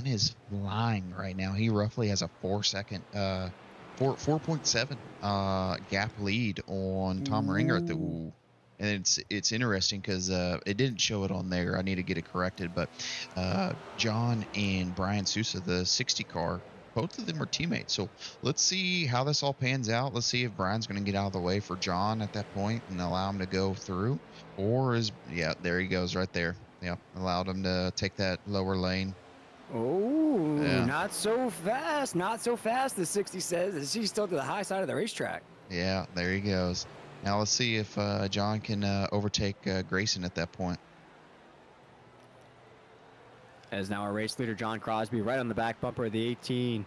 is flying right now. He roughly has a 4.7 gap lead on Tom Ringer at the and it's interesting because it didn't show it on there. I need to get it corrected, but John and Brian Sousa, the 60 car, both of them are teammates. So let's see how this all pans out. Let's see if Brian's going to get out of the way for John at that point and allow him to go through, or there he goes right there. Yeah, allowed him to take that lower lane. Oh, Yeah. not so fast. Not so fast, the 60 says, as he's still to the high side of the racetrack. Yeah, there he goes. Now let's see if John can overtake Grayson at that point. As now our race leader, John Crosby, right on the back bumper of the 18.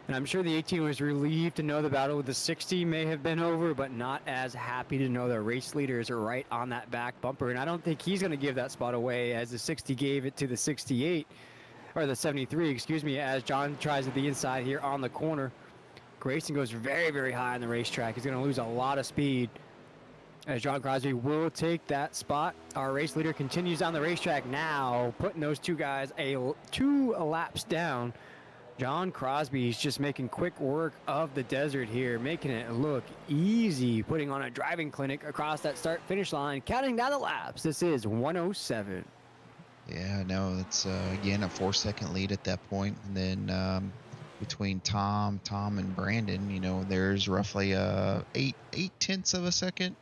And I'm sure the 18 was relieved to know the battle with the 60 may have been over, but not as happy to know the race leaders are right on that back bumper. And I don't think he's going to give that spot away, as the 60 gave it to the 68, or the 73, excuse me, as John tries at the inside here on the corner. Grayson goes very, very high on the racetrack. He's going to lose a lot of speed, as John Crosby will take that spot. Our race leader continues down the racetrack now, putting those two guys 2 laps down. John Crosby's just making quick work of the desert here, making it look easy, putting on a driving clinic across that start-finish line, counting down the laps. This is 107. Yeah, no, it's again a 4-second lead at that point, and then between Tom and Brandon, you know, there's roughly 8/10 of a second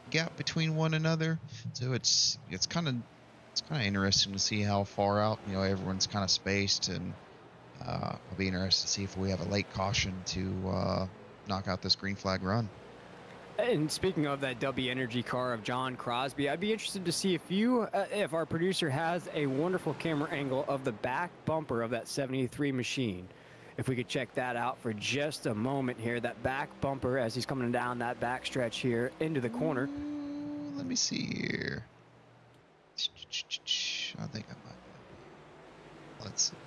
gap between one another. So it's kind of interesting to see how far out, you know, everyone's kind of spaced, and I'll be interested to see if we have a late caution to knock out this green flag run. And speaking of that W Energy car of John Crosby, I'd be interested to see if our producer has a wonderful camera angle of the back bumper of that 73 machine. If we could check that out for just a moment here, that back bumper as he's coming down that back stretch here into the corner. Let me see here. I think I might. Let's see.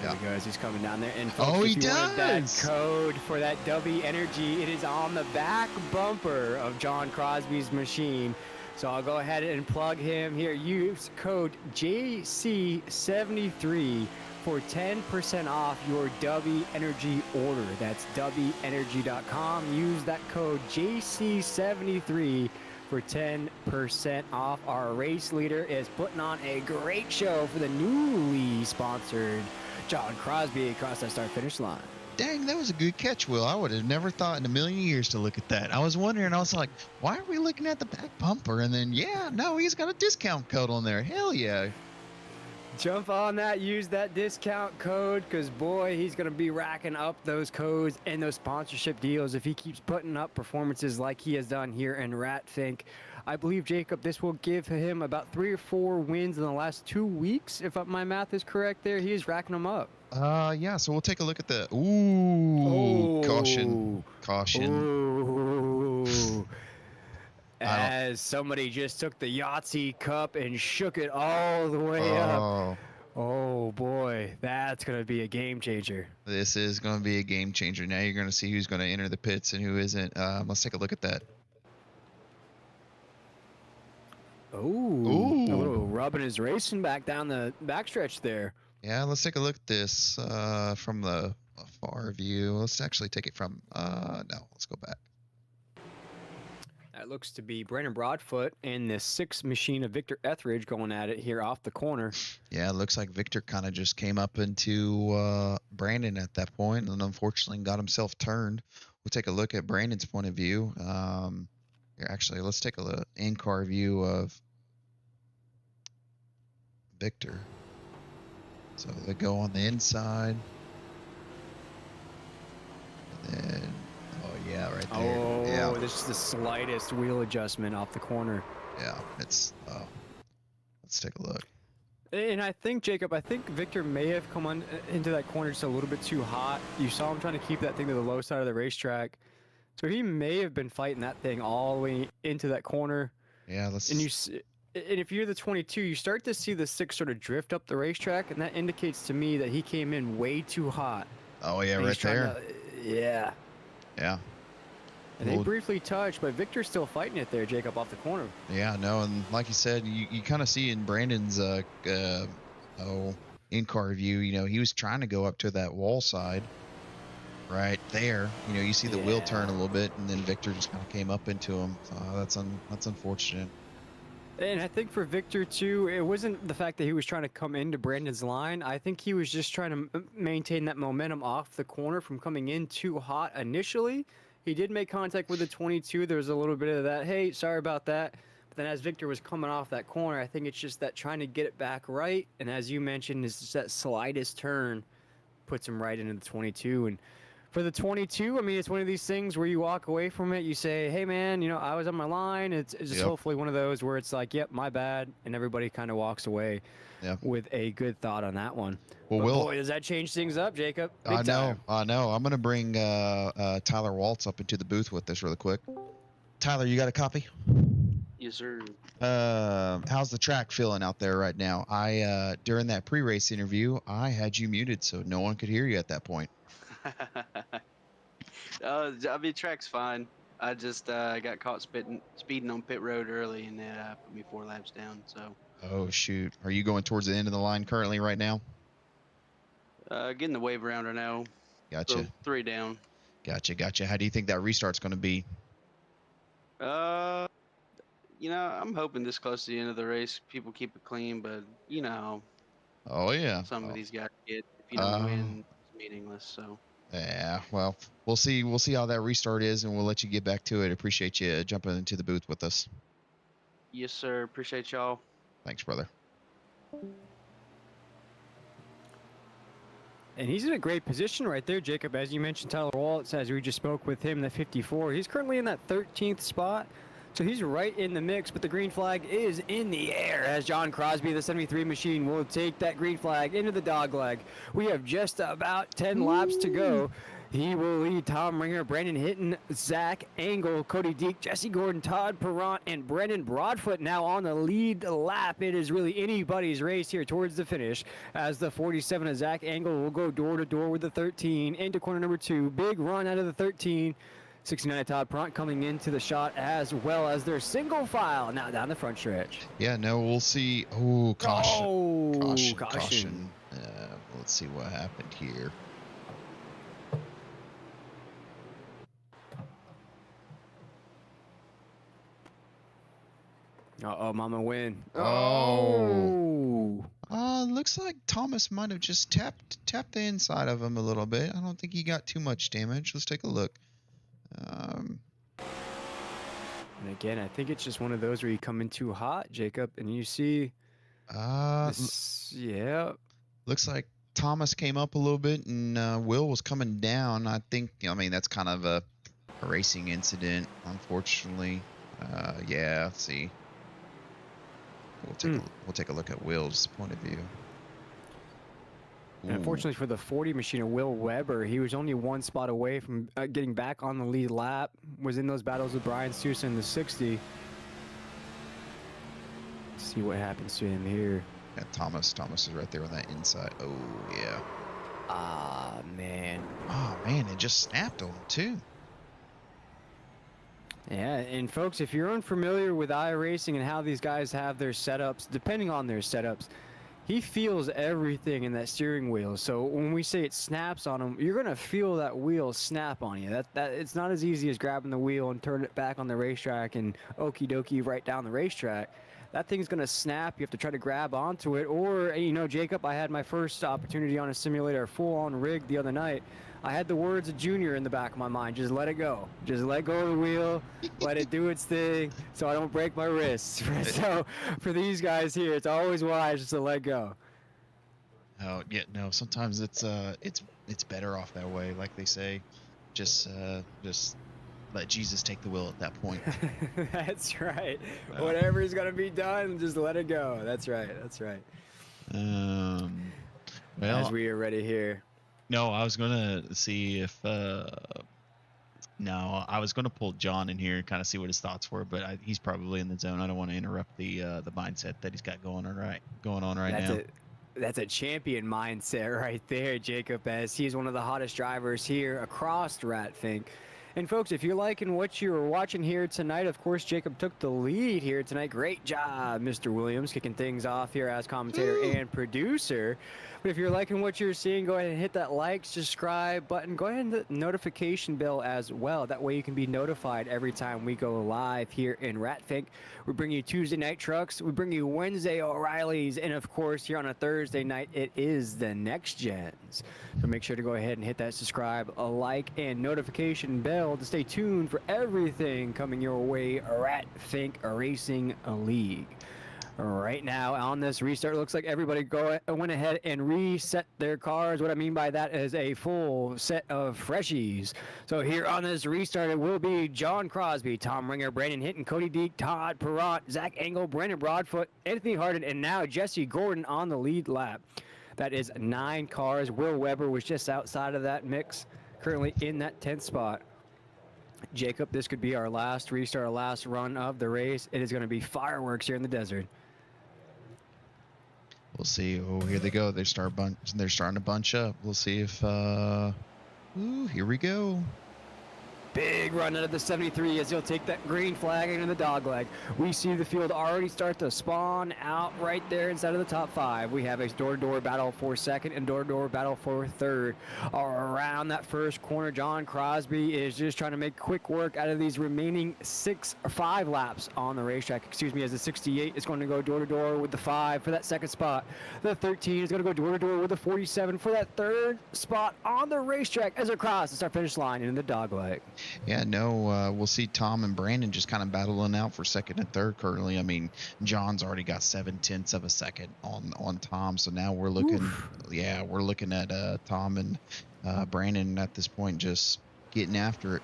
There we go, as he's coming down there. And Oh, folks, he if you wanted that does! code for that W Energy, it is on the back bumper of John Crosby's machine. So I'll go ahead and plug him here. Use code JC73 for 10% off your W Energy order. That's WEnergy.com. Use that code JC73 for 10% off. Our race leader is putting on a great show for the newly sponsored John Crosby across that start-finish line. Dang, that was a good catch, Will. I would have never thought in a million years to look at that. I was wondering, I was like, why are we looking at the back bumper? And then, yeah, no, he's got a discount code on there. Hell yeah. Jump on that, use that discount code, because boy, he's going to be racking up those codes and those sponsorship deals if he keeps putting up performances like he has done here in Ratfink. I believe, Jacob, this will give him about 3 or 4 wins in the last 2 weeks, if my math is correct there. He is racking them up. Yeah, so we'll take a look at the, ooh, caution. Ooh. As somebody just took the Yahtzee cup and shook it all the way up. Oh boy, that's going to be a game changer. This is going to be a game changer. Now you're going to see who's going to enter the pits and who isn't. Let's take a look at that. Ooh. A little rubbing his racing back down the backstretch there. Yeah, let's take a look at this from the far view. Let's actually take it from, no, let's go back. It looks to be Brandon Broadfoot and the 6 machine of Victor Etheridge going at it here off the corner. Yeah, it looks like Victor kind of just came up into Brandon at that point and unfortunately got himself turned. We'll take a look at Brandon's point of view. Here, actually, let's take a look in-car view of Victor. So they go on the inside. And then, oh yeah, right there. Oh, Yeah, this is the slightest wheel adjustment off the corner. yeah, it's, let's take a look. And I think, Jacob, Victor may have come on into that corner just a little bit too hot. You saw him trying to keep that thing to the low side of the racetrack. So he may have been fighting that thing all the way into that corner. Yeah, let's. And if you're the 22, you start to see the 6 sort of drift up the racetrack, and that indicates to me that he came in way too hot. Oh yeah, And right there. Yeah. Yeah. And they briefly touched, but Victor's still fighting it there, Jacob, off the corner. Yeah, no, and like you said, you kind of see in Brandon's in-car view, he was trying to go up to that wall side right there. You see the wheel turn a little bit, and then Victor just kind of came up into him. That's unfortunate. And I think for Victor, too, it wasn't the fact that he was trying to come into Brandon's line. I think he was just trying to maintain that momentum off the corner from coming in too hot initially. He did make contact with the 22. There was a little bit of that, hey, sorry about that. But then as Victor was coming off that corner, I think it's just that trying to get it back right. And as you mentioned, is just that slightest turn puts him right into the 22. And for the 22, I mean, it's one of these things where you walk away from it, you say, hey, man, I was on my line. It's just hopefully one of those where it's like, yep, my bad. And everybody kind of walks away with a good thought on that one. Well, but boy, does that change things up, Jacob. I know. I'm going to bring Tyler Waltz up into the booth with us really quick. Tyler, you got a copy? Yes, sir. How's the track feeling out there right now? During that pre-race interview, I had you muted so no one could hear you at that point. I mean, track's fine. I just got caught speeding on pit road early, and that put me 4 laps down. So. Oh shoot! Are you going towards the end of the line currently right now? Getting the wave around right now. Gotcha. So 3 down. Gotcha. How do you think that restart's going to be? I'm hoping this close to the end of the race, people keep it clean, but Oh yeah. Some of these guys get, if you don't win, it's meaningless. So. Yeah, well, we'll see how that restart is, and we'll let you get back to it. Appreciate you jumping into the booth with us. Yes, sir. Appreciate y'all. Thanks, brother. And he's in a great position right there, Jacob. As you mentioned, Tyler Waltz, as we just spoke with him, the 54. He's currently in that 13th spot. So he's right in the mix, but the green flag is in the air as John Crosby, the 73 machine, will take that green flag into the dogleg. We have just about 10 laps to go. He will lead Tom Ringer, Brandon Hinton, Zach Engel, Cody Deek, Jesse Gordon, Todd Perrant, and Brendan Broadfoot now on the lead lap. It is really anybody's race here towards the finish as the 47 of Zach Engel will go door to door with the 13 into corner number 2. Big run out of the 13. 69 Todd Perrant coming into the shot as well as their single file now down the front stretch. Yeah, no, we'll see. Oh, caution. Oh, Caution. Let's see what happened here. Uh-oh, Mama win. Oh. Looks like Thomas might have just tapped the inside of him a little bit. I don't think he got too much damage. Let's take a look. And again, I think it's just one of those where you come in too hot, Jacob, and you see. Yeah. Looks like Thomas came up a little bit, and Will was coming down. I think. That's kind of a racing incident, unfortunately. Yeah. Let's see. We'll take a look at Will's point of view. And unfortunately for the 40 machine, Will Weber, he was only 1 spot away from getting back on the lead lap. Was in those battles with Brian Sousa in the 60. Let's see what happens to him here. Yeah, Thomas is right there on that inside. Oh yeah. Ah man. Oh man, it just snapped on him too. Yeah, and folks, if you're unfamiliar with iRacing and how these guys have their setups, depending on their setups, he feels everything in that steering wheel. So when we say it snaps on him, you're gonna feel that wheel snap on you. That it's not as easy as grabbing the wheel and turning it back on the racetrack and okie dokie right down the racetrack. That thing's gonna snap. You have to try to grab onto it. Or, you know, Jacob, I had my first opportunity on a simulator, full-on rig the other night. I had the words of Junior in the back of my mind. Just let it go. Just let go of the wheel. Let it do its thing so I don't break my wrists. So for these guys here, it's always wise just to let go. Oh yeah, no. Sometimes it's better off that way, like they say. Just let Jesus take the wheel at that point. That's right. Whatever's gonna be done, just let it go. That's right. That's right. Well, as we are ready here. No, I was gonna see if no, I was gonna pull John in here and kind of see what his thoughts were, but he's probably in the zone. I don't want to interrupt the mindset that he's got going on right now. That's a champion mindset right there, Jacob, as he's one of the hottest drivers here across Ratfink. And folks, if you're liking what you're watching here tonight, of course, Jacob took the lead here tonight. Great job, Mr. Williams, kicking things off here as commentator and producer. But if you're liking what you're seeing, go ahead and hit that like, subscribe button. Go ahead and hit the notification bell as well. That way you can be notified every time we go live here in Ratfink. We bring you Tuesday night trucks. We bring you Wednesday O'Reilly's. And of course, here on a Thursday night, it is the NextGens. So make sure to go ahead and hit that subscribe, a like, and notification bell to stay tuned for everything coming your way. Ratfink Racing League. Right now on this restart, looks like everybody went ahead and reset their cars. What I mean by that is a full set of freshies. So here on this restart, it will be John Crosby, Tom Ringer, Brandon Hinton, Cody Deek, Todd Perrott, Zach Engel, Brandon Broadfoot, Anthony Harden, and now Jesse Gordon on the lead lap. That is 9 cars. Will Weber was just outside of that mix, currently in that 10th spot. Jacob, this could be our last restart, our last run of the race. It is going to be fireworks here in the desert. We'll see. Oh, here they go. They're starting to bunch up. We'll see if ooh, here we go. Big run out of the 73 as he'll take that green flag into the dog leg. We see the field already start to spawn out right there inside of the top 5. We have a door-to-door battle for second and door-to-door battle for third. Around that first corner, John Crosby is just trying to make quick work out of these remaining 5 laps on the racetrack. Excuse me, as the 68 is going to go door-to-door with the 5 for that second spot. The 13 is going to go door-to-door with the 47 for that third spot on the racetrack as it crosses the start-finish line in the dog leg. Yeah, no, we'll see Tom and Brandon just kind of battling out for second and third currently. I mean, John's already got 0.7 of a second on Tom, so now we're looking, we're looking at Tom and Brandon at this point just getting after it.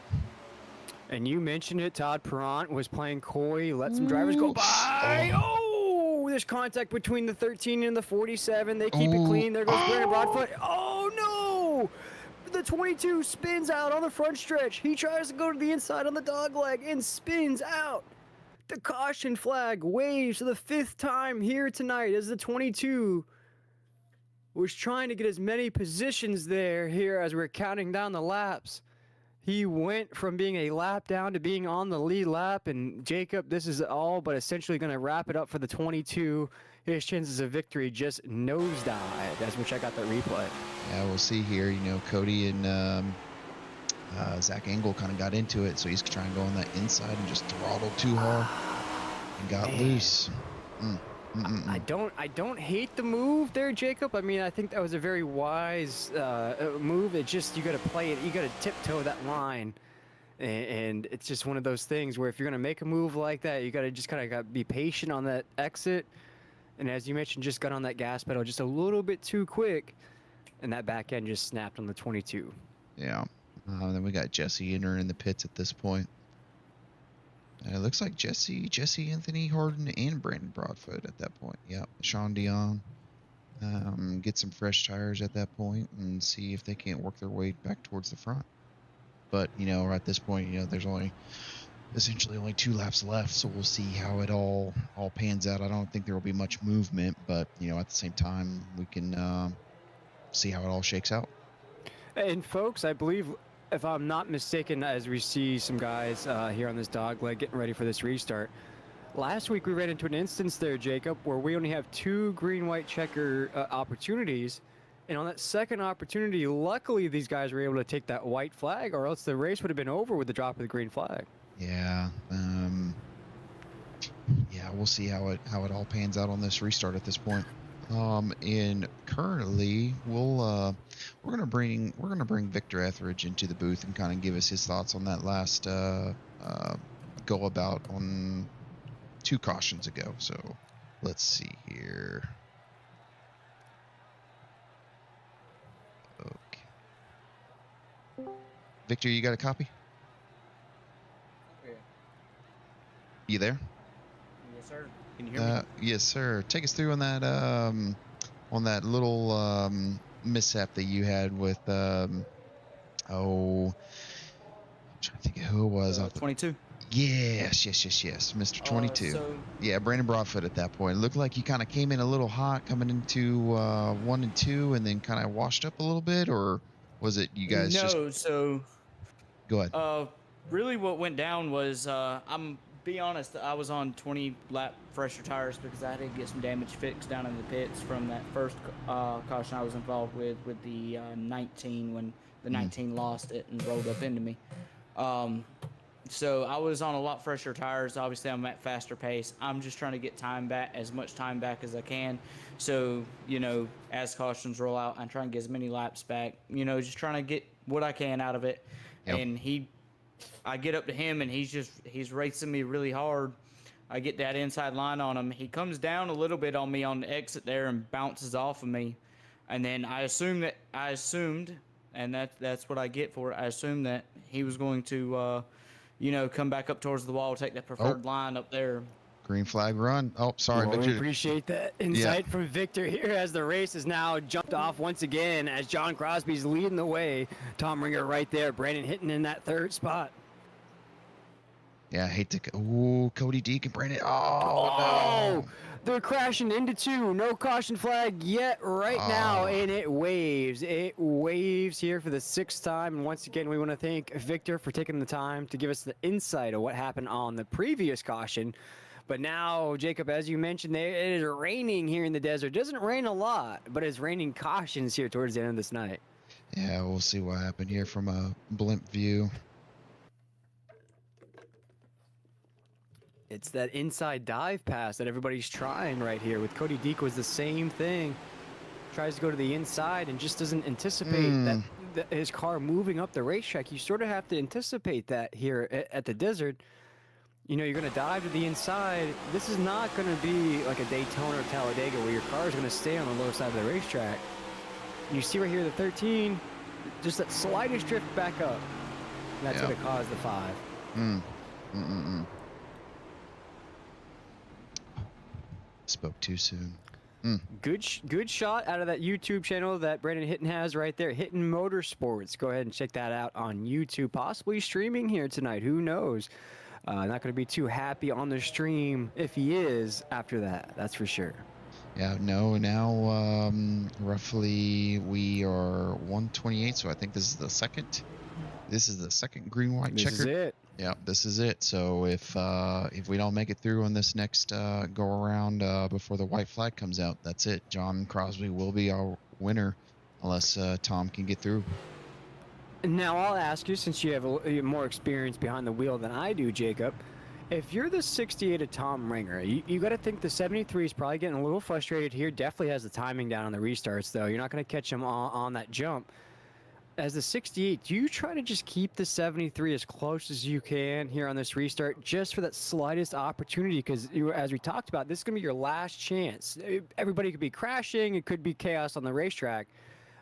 And you mentioned it, Todd Perrott was playing coy, let some drivers go by. Oh, there's contact between the 13 and the 47. They keep it clean. There goes Brandon Broadfoot. Oh, no! The 22 spins out on the front stretch. He tries to go to the inside on the dog leg and spins out. The caution flag waves for the 5th time here tonight as the 22 was trying to get as many positions there here as we're counting down the laps. He went from being a lap down to being on the lead lap, and Jacob, this is all but essentially going to wrap it up for the 22. His chances of victory just nosedived as we check out that replay. Yeah, we'll see here. You know, Cody and Zach Engel kind of got into it, so he's trying to go on that inside and just throttled too hard and got loose. I don't hate the move there, Jacob. I mean, I think that was a very wise move. It just, you got to play it. You got to tiptoe that line. And it's just one of those things where if you're going to make a move like that, you got to just kind of be patient on that exit. And as you mentioned, just got on that gas pedal just a little bit too quick. And that back end just snapped on the 22. Yeah. Then we got Jesse entering the pits at this point. And it looks like Jesse, Anthony Harden, and Brandon Broadfoot at that point. Yeah, Sean Dion. Get some fresh tires at that point and see if they can't work their way back towards the front. But, you know, at this point, you know, there's essentially only 2 laps left, so we'll see how it all pans out. I don't think there will be much movement, but, you know, at the same time, we can see how it all shakes out. And folks, I believe, if I'm not mistaken, as we see some guys here on this dog leg getting ready for this restart, Last week we ran into an instance there, Jacob, where we only have 2 green-white checker opportunities. And on that second opportunity, luckily these guys were able to take that white flag, or else the race would have been over with the drop of the green flag. Yeah. Yeah, we'll see how it all pans out on this restart at this point. And currently we're gonna bring Victor Etheridge into the booth and kind of give us his thoughts on that last go about on 2 cautions ago. So let's see here. Okay. Victor, you got a copy? Yeah. You there? Yes, sir. Can you hear me? Yes, sir. Take us through on that little mishap that you had with I'm trying to think of who it was. 22. Yes, Mr. 22. Yeah, Brandon Broadfoot at that point. It looked like you kind of came in a little hot coming into 1 and 2 and then kind of washed up a little bit, or was it you guys just... No, so Go ahead. really what went down was I'm be honest, I was on 20 lap fresher tires because I had to get some damage fixed down in the pits from that first caution I was involved with the 19 when the 19 lost it and rolled up into me. So I was on a lot fresher tires. Obviously, I'm at faster pace. I'm just trying to get time back, as much time back as I can. So, you know, as cautions roll out, I'm trying to get as many laps back. You know, just trying to get what I can out of it. Yep. And I get up to him, and he's racing me really hard. I get that inside line on him. He comes down a little bit on me on the exit there and bounces off of me. And then I assumed, and that's what I get for it. I assumed that he was going to, you know, come back up towards the wall, take that preferred line up there. Green flag run. Oh, sorry, Well, we Victor. appreciate that insight from Victor here as the race is now jumped off once again as John Crosby's leading the way. Tom Ringer right there. Brandon hitting in that 3rd spot. Yeah, I hate to... Ooh, Cody Deacon, Brandon. Oh, no. They're crashing into 2. No caution flag yet right now, and it waves. It waves here for the 6th time. And once again, we want to thank Victor for taking the time to give us the insight of what happened on the previous caution. But now, Jacob, as you mentioned, it is raining here in the desert. It doesn't rain a lot, but it's raining cautions here towards the end of this night. Yeah, we'll see what happened here from a blimp view. It's that inside dive pass that everybody's trying right here. With Cody Deek was the same thing. Tries to go to the inside and just doesn't anticipate that his car moving up the racetrack. You sort of have to anticipate that here at the desert. You know, you're going to dive to the inside. This is not going to be like a Daytona or Talladega where your car is going to stay on the low side of the racetrack. And you see right here the 13, just that slightest drift back up. And that's going to cause the 5. Spoke too soon. Good shot out of that YouTube channel that Brandon Hitton has right there, Hitton Motorsports. Go ahead and check that out on YouTube, possibly streaming here tonight. Who knows? Not going to be too happy on the stream if he is after that. That's for sure. Yeah, no, now roughly we are 128, so I think this is the second. This is the second green-white checker. This is it. Yeah, this is it. So if we don't make it through on this next go around before the white flag comes out, that's it. John Crosby will be our winner unless Tom can get through. Now I'll ask you, since you have more experience behind the wheel than I do, Jacob, if you're the 68 of Tom Ringer, you got to think the 73 is probably getting a little frustrated here. Definitely has the timing down on the restarts, though. You're not going to catch him on that jump. As the 68, do you try to just keep the 73 as close as you can here on this restart just for that slightest opportunity? Because as we talked about, this is going to be your last chance. Everybody could be crashing. It could be chaos on the racetrack.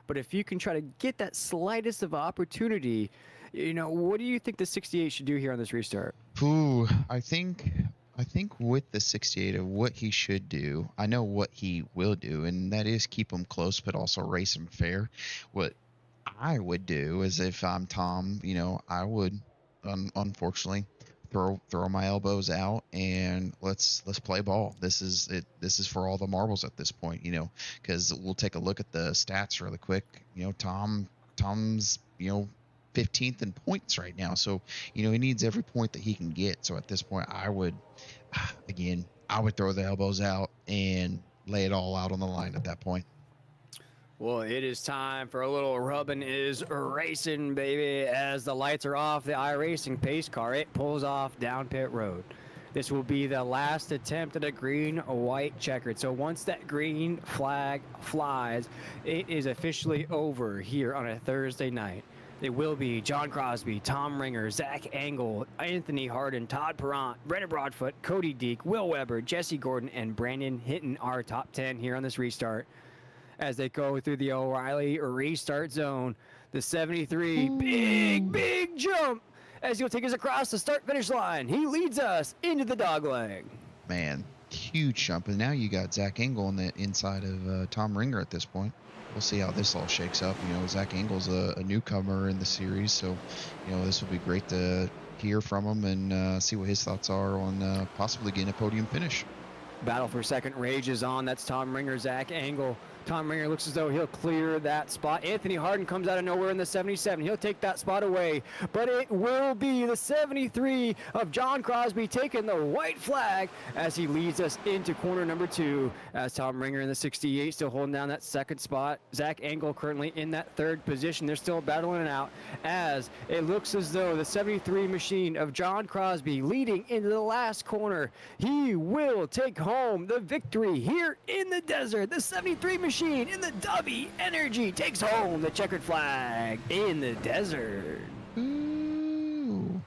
But if you can try to get that slightest of opportunity, you know, what do you think the 68 should do here on this restart? Ooh, I think with the 68 of what he should do, I know what he will do, and that is keep him close but also race him fair. What I would do is, if I'm Tom, you know, I would unfortunately throw my elbows out and let's play ball. This is it. This is for all the marbles at this point, you know, because we'll take a look at the stats really quick. You know, Tom's, you know, 15th in points right now. So, he needs every point that he can get. So at this point, I would throw the elbows out and lay it all out on the line at that point. Well, it is time for a little rubbing is racing, baby. As the lights are off, the iRacing pace car, it pulls off down pit road. This will be the last attempt at a green-white checkered. So once that green flag flies, it is officially over here on a Thursday night. It will be John Crosby, Tom Ringer, Zach Engel, Anthony Harden, Todd Perrant, Brennan Broadfoot, Cody Deek, Will Weber, Jesse Gordon, and Brandon Hinton are top 10 here on this restart. As they go through the O'Reilly restart zone, the 73, big jump as he'll take us across the start-finish line. He leads us into the dogleg. Man, huge jump. And now you got Zach Engel on the inside of Tom Ringer at this point. We'll see how this all shakes up. Zach Engel's a newcomer in the series, so, this will be great to hear from him and see what his thoughts are on possibly getting a podium finish. Battle for second rages on. That's Tom Ringer, Zach Engel. Tom Ringer looks as though he'll clear that spot. Anthony Harden comes out of nowhere in the 77. He'll take that spot away, but it will be the 73 of John Crosby taking the white flag as he leads us into corner number 2. As Tom Ringer in the 68 still holding down that second spot. Zach Engel currently in that third position. They're still battling it out as it looks as though the 73 machine of John Crosby leading into the last corner. He will take home the victory here in the desert. The 73 machine in the Dubby Energy takes home the checkered flag in the desert. Ooh,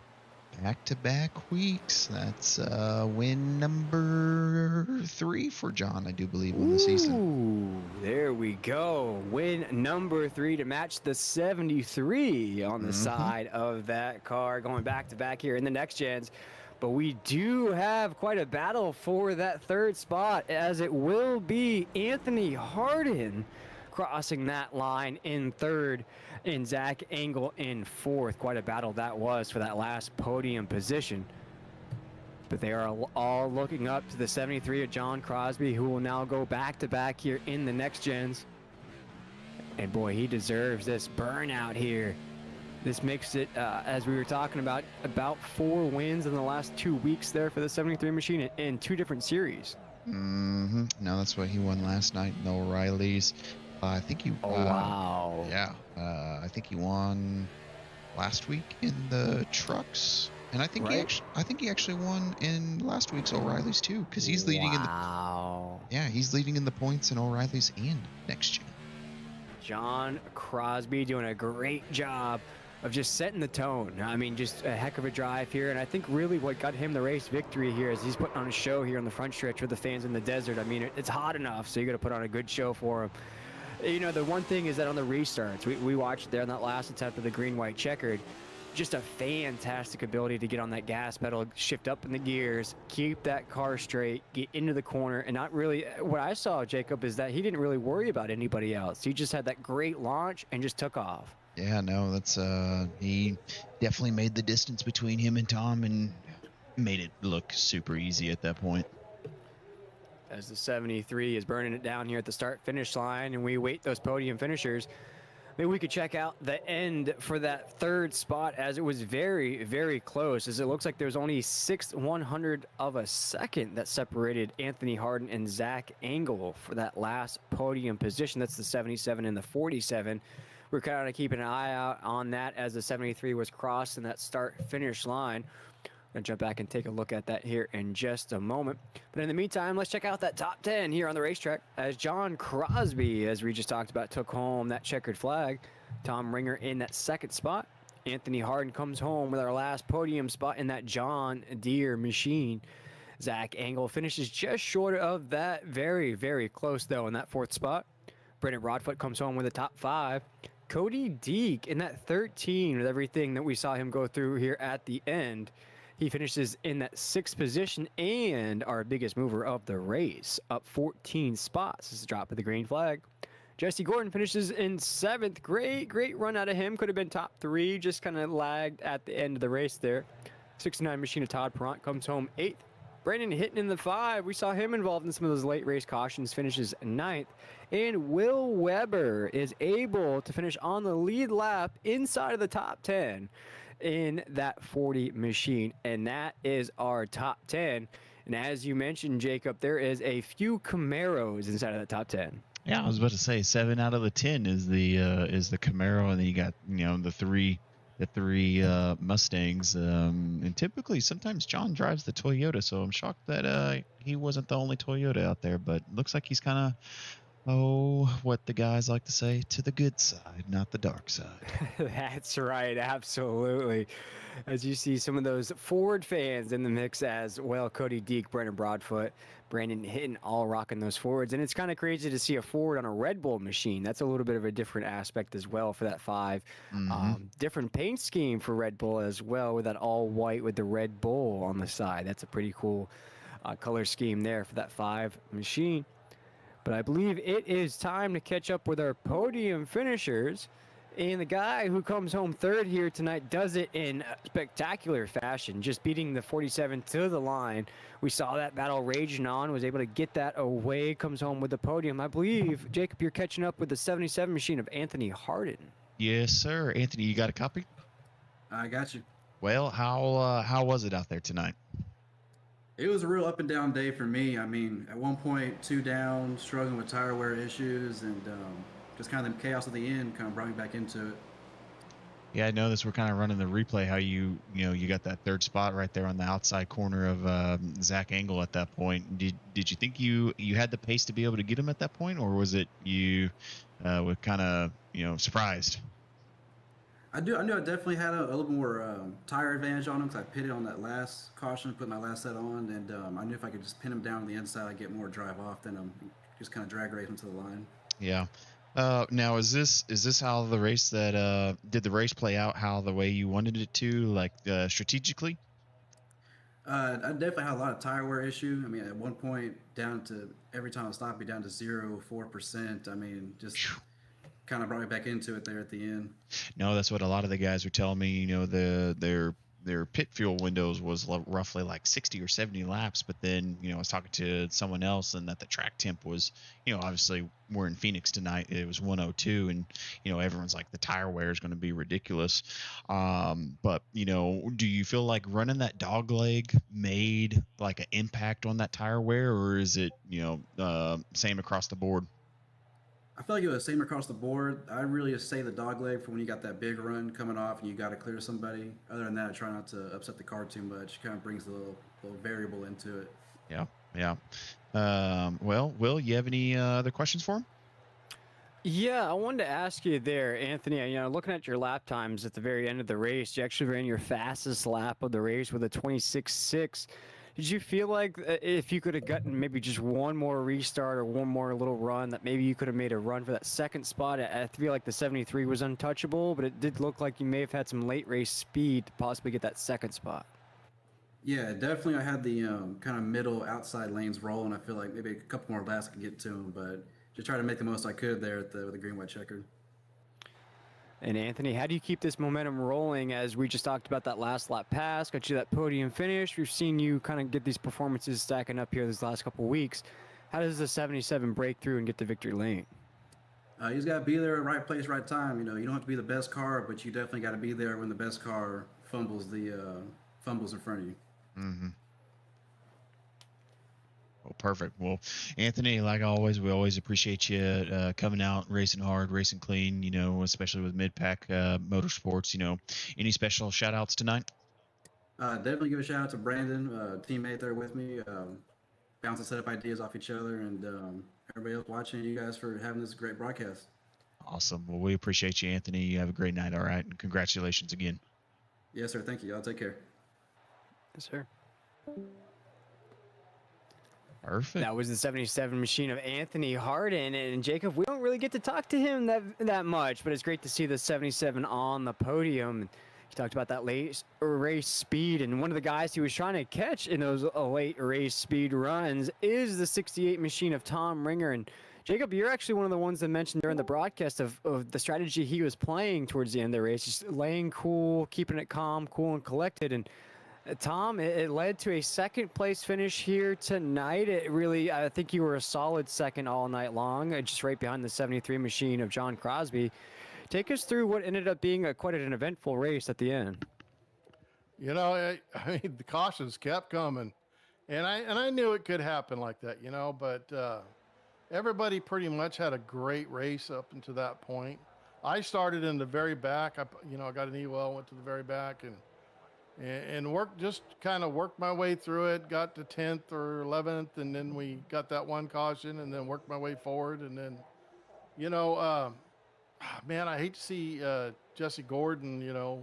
back-to-back weeks. That's win number 3 for John, I do believe, on the season. Ooh, there we go. Win number 3 to match the 73 on the side of that car, going back-to-back here in the next gens. But we do have quite a battle for that third spot, as it will be Anthony Harden crossing that line in third and Zach Engel in fourth. Quite a battle that was for that last podium position. But they are all looking up to the 73 of John Crosby, who will now go back-to-back here in the next gens. And boy, he deserves this burnout here. This makes it, as we were talking about 4 wins in the last 2 weeks there for the 73 machine in 2 different series. No, that's what he won last night in the O'Reillys. I think he. Oh wow! Yeah, I think he won last week in the trucks, and I think he actually won in last week's O'Reillys too, because he's leading in the. He's leading in the points in O'Reillys and NextGen. John Crosby doing a great job of just setting the tone. I mean, just a heck of a drive here, and I think really what got him the race victory here is he's putting on a show here on the front stretch for the fans in the desert. I mean, it's hot enough, so you got to put on a good show for him. The one thing is that on the restarts, we watched there on that last attempt of the green-white checkered, just a fantastic ability to get on that gas pedal, shift up in the gears, keep that car straight, get into the corner, and not really, what I saw, Jacob, is that he didn't really worry about anybody else. He just had that great launch and just took off. Yeah, no, that's he definitely made the distance between him and Tom and made it look super easy at that point. As the 73 is burning it down here at the start-finish line, and we wait those podium finishers. Maybe we could check out the end for that third spot, as it was very, very close, as it looks like there's only 6/100 of a second that separated Anthony Harden and Zach Engel for that last podium position. That's the 77 and the 47. We're kind of keeping an eye out on that as the 73 was crossing that start-finish line. I'm going to jump back and take a look at that here in just a moment. But in the meantime, let's check out that top 10 here on the racetrack, as John Crosby, as we just talked about, took home that checkered flag. Tom Ringer in that second spot. Anthony Harden comes home with our last podium spot in that John Deere machine. Zach Engel finishes just short of that, very, very close, though, in that fourth spot. Brennan Broadfoot comes home with a top 5. Cody Deek in that 13 with everything that we saw him go through here at the end. He finishes in that 6th position and our biggest mover of the race, up 14 spots. This is a drop of the green flag. Jesse Gordon finishes in 7th. Great run out of him. Could have been top 3, just kind of lagged at the end of the race there. 69 machine of Todd Perrant comes home 8th. Brandon Hitton in the 5. We saw him involved in some of those late race cautions, finishes 9th. And Will Weber is able to finish on the lead lap inside of the top 10 in that 40 machine. And that is our top 10. And as you mentioned, Jacob, there is a few Camaros inside of the top 10. Yeah, I was about to say 7 out of the 10 is the Camaro, and then you got the three Mustangs. And typically, sometimes John drives the Toyota, so I'm shocked that he wasn't the only Toyota out there. But looks like he's kind of what the guys like to say, to the good side, not the dark side. That's right, absolutely. As you see some of those Ford fans in the mix as well, Cody Deek, Brennan Broadfoot, Brandon Hitton, all rocking those Fords. And it's kind of crazy to see a Ford on a Red Bull machine. That's a little bit of a different aspect as well for that 5. Different paint scheme for Red Bull as well, with that all white with the Red Bull on the side. That's a pretty cool color scheme there for that 5 machine. But I believe it is time to catch up with our podium finishers. And the guy who comes home 3rd here tonight does it in spectacular fashion, just beating the 47 to the line. We saw that battle raging on, was able to get that away, comes home with the podium. I believe, Jacob, you're catching up with the 77 machine of Anthony Harden. Yes, sir. Anthony, you got a copy? I got you. Well, how was it out there tonight? It was a real up and down day for me. I mean, at one point, 2 down, struggling with tire wear issues, and just kind of the chaos at the end kind of brought me back into it. Yeah, I noticed we're kind of running the replay how you got that 3rd spot right there on the outside corner of Zach Engel at that point. Did you think you had the pace to be able to get him at that point, or was it you were kind of surprised? I knew I definitely had a little more tire advantage on him because I pitted on that last caution, put my last set on, and I knew if I could just pin him down on the inside, I'd get more drive off than just kind of drag race him to the line. Yeah. Now is this how the race did the race play out how the way you wanted it to, like strategically? I definitely had a lot of tire wear issue. I mean, at one point down to every time I stopped, be down to 0.4%. I mean, just kind of brought me back into it there at the end. No, that's what a lot of the guys were telling me. Their pit fuel windows was roughly like 60 or 70 laps, but then I was talking to someone else, and that the track temp was obviously we're in Phoenix tonight, it was 102, and everyone's like the tire wear is going to be ridiculous. But do you feel like running that dog leg made like an impact on that tire wear, or is it same across the board? I feel like it was the same across the board. I really just say the dog leg for when you got that big run coming off and you got to clear somebody. Other than that, I try not to upset the car too much. It kind of brings a little variable into it. Yeah. Well, Will, you have any other questions for him? Yeah, I wanted to ask you there, Anthony, looking at your lap times at the very end of the race, you actually ran your fastest lap of the race with a 26.6. Did you feel like if you could have gotten maybe just one more restart or one more little run, that maybe you could have made a run for that 2nd spot? I feel like the 73 was untouchable, but it did look like you may have had some late race speed to possibly get that 2nd spot. Yeah, definitely. I had the kind of middle outside lanes rolling. I feel like maybe a couple more laps could get to them, but just try to make the most I could there with the green white checkered. And Anthony, how do you keep this momentum rolling as we just talked about that last lap pass, got you that podium finish? We've seen you kind of get these performances stacking up here these last couple of weeks. How does the 77 break through and get to victory lane? You just got to be there at right place, right time. You don't have to be the best car, but you definitely got to be there when the best car fumbles in front of you. Mm-hmm. Well, perfect. Well, Anthony, like always, we always appreciate you coming out, racing hard, racing clean, especially with Mid-Pack Motorsports. Any special shout-outs tonight? Definitely give a shout-out to Brandon, teammate there with me, bouncing setup ideas off each other, and everybody else watching, you guys for having this great broadcast. Awesome. Well, we appreciate you, Anthony. You have a great night, all right? And congratulations again. Yes, sir. Thank you. Y'all take care. Yes, sir. Perfect. That was the 77 machine of Anthony Harden. And Jacob, we don't really get to talk to him that much, but it's great to see the 77 on the podium. He talked about that late race speed, and one of the guys he was trying to catch in those late race speed runs is the 68 machine of Tom Ringer. And Jacob, you're actually one of the ones that mentioned during the broadcast of the strategy he was playing towards the end of the race, just laying cool, keeping it calm, cool, and collected. And Tom, it led to a second place finish here tonight. It really, I think you were a solid second all night long, just right behind the 73 machine of John Crosby. Take us through what ended up being quite an eventful race at the end. You know, I mean, the cautions kept coming, and I knew it could happen like that, you know, but everybody pretty much had a great race up until that point. I started in the very back. I got an E-well, went to the very back, and worked, just kind of worked my way through it, got to 10th or 11th, and then we got that one caution, and then worked my way forward, and then, you know, man, I hate to see Jesse Gordon, you know,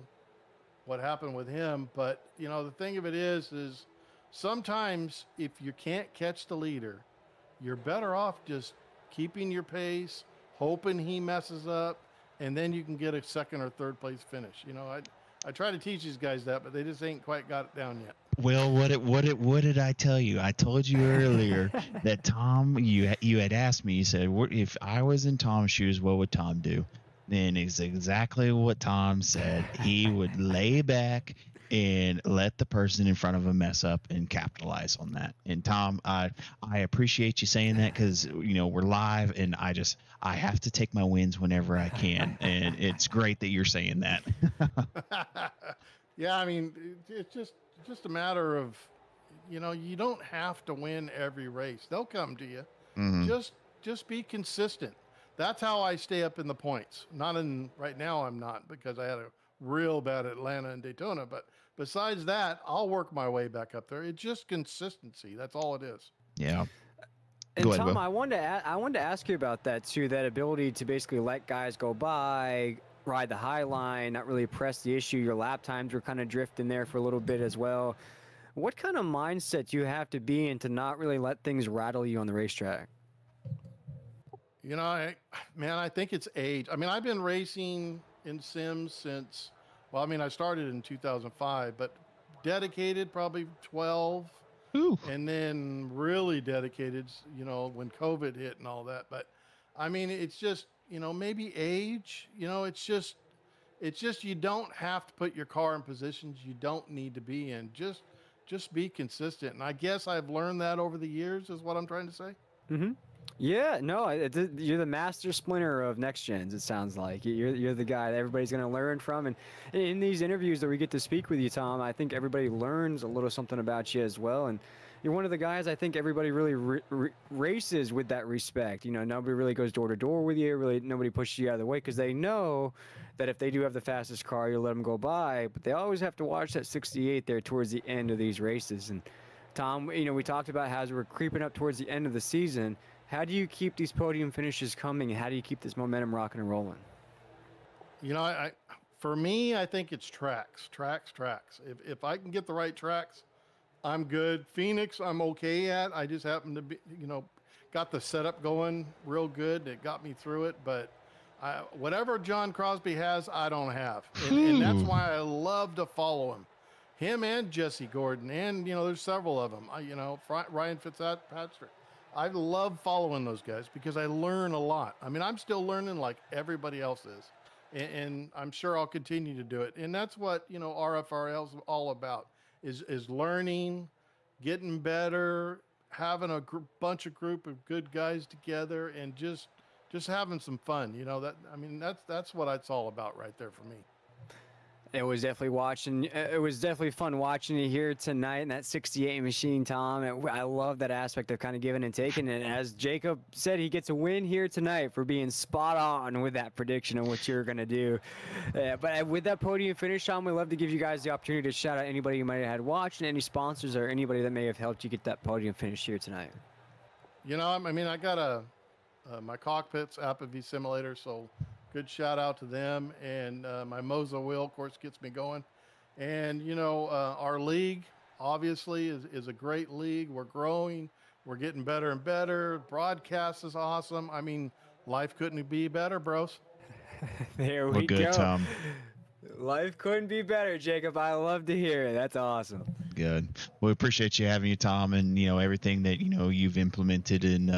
what happened with him, but, you know, the thing of it is sometimes if you can't catch the leader, you're better off just keeping your pace, hoping he messes up, and then you can get a second or third place finish. You know, I try to teach these guys that, but they just ain't quite got it down yet. Well, what did I tell you? I told you earlier that Tom, you had asked me, you said, if I was in Tom's shoes, what would Tom do? Then it's exactly what Tom said. He would lay back and let the person in front of him mess up and capitalize on that. And Tom, I appreciate you saying that, because, you know, we're live and I have to take my wins whenever I can. And it's great that you're saying that. Yeah, I mean, it's just a matter of, you know, you don't have to win every race. They'll come to you. Mm-hmm. Just be consistent. That's how I stay up in the points. Right now I'm not, because I had a real bad Atlanta and Daytona, but besides that, I'll work my way back up there. It's just consistency. That's all it is. Yeah. And Go ahead, Tom, Will. I wanted to ask you about that too, that ability to basically let guys go by, ride the high line, not really press the issue. Your lap times were kind of drifting there for a little bit as well. What kind of mindset do you have to be in to not really let things rattle you on the racetrack? You know, I think it's age. I mean, I've been racing in sims since, well, I mean, I started in 2005, but dedicated probably 12. Ooh. And then really dedicated, you know, when COVID hit and all that. But I mean, it's just, you know, maybe age, you know, it's just you don't have to put your car in positions you don't need to be in. Just be consistent. And I guess I've learned that over the years, is what I'm trying to say. Mm-hmm. Yeah, no, you're the master splinter of NextGens, it sounds like. You're the guy that everybody's going to learn from. And in these interviews that we get to speak with you, Tom, I think everybody learns a little something about you as well. And you're one of the guys I think everybody really races with that respect. You know, nobody really goes door to door with you. Really, nobody pushes you out of the way, because they know that if they do have the fastest car, you'll let them go by. But they always have to watch that 68 there towards the end of these races. And Tom, you know, we talked about how as we're creeping up towards the end of the season, how do you keep these podium finishes coming, and how do you keep this momentum rocking and rolling? You know, for me, I think it's tracks. If I can get the right tracks, I'm good. Phoenix, I'm okay at. I just happen to be, you know, got the setup going real good. It got me through it. But whatever John Crosby has, I don't have. And that's why I love to follow him. Him and Jesse Gordon. And, you know, there's several of them. You know, Ryan Fitzpatrick. I love following those guys because I learn a lot. I mean, I'm still learning like everybody else is. And I'm sure I'll continue to do it. And that's what, you know, RFRL is all about, is learning, getting better, having a bunch of group of good guys together, and just having some fun. You know, that's what it's all about right there for me. It was definitely fun watching you here tonight in that 68 machine, Tom. I love that aspect of kind of giving and taking. And as Jacob said, he gets a win here tonight for being spot on with that prediction of what you're going to do. But with that podium finish, Tom, we'd love to give you guys the opportunity to shout out anybody you might have had watching, any sponsors or anybody that may have helped you get that podium finish here tonight. You know, I mean, I got my cockpit's AppV simulator, so good shout out to them. And my Moza wheel, of course, gets me going. And, you know, our league, obviously, is a great league. We're growing. We're getting better and better. Broadcast is awesome. I mean, life couldn't be better, bros. There we go. Good, Tom. Life couldn't be better, Jacob. I love to hear it. That's awesome. good. We appreciate you having you, Tom, and everything that you've implemented. And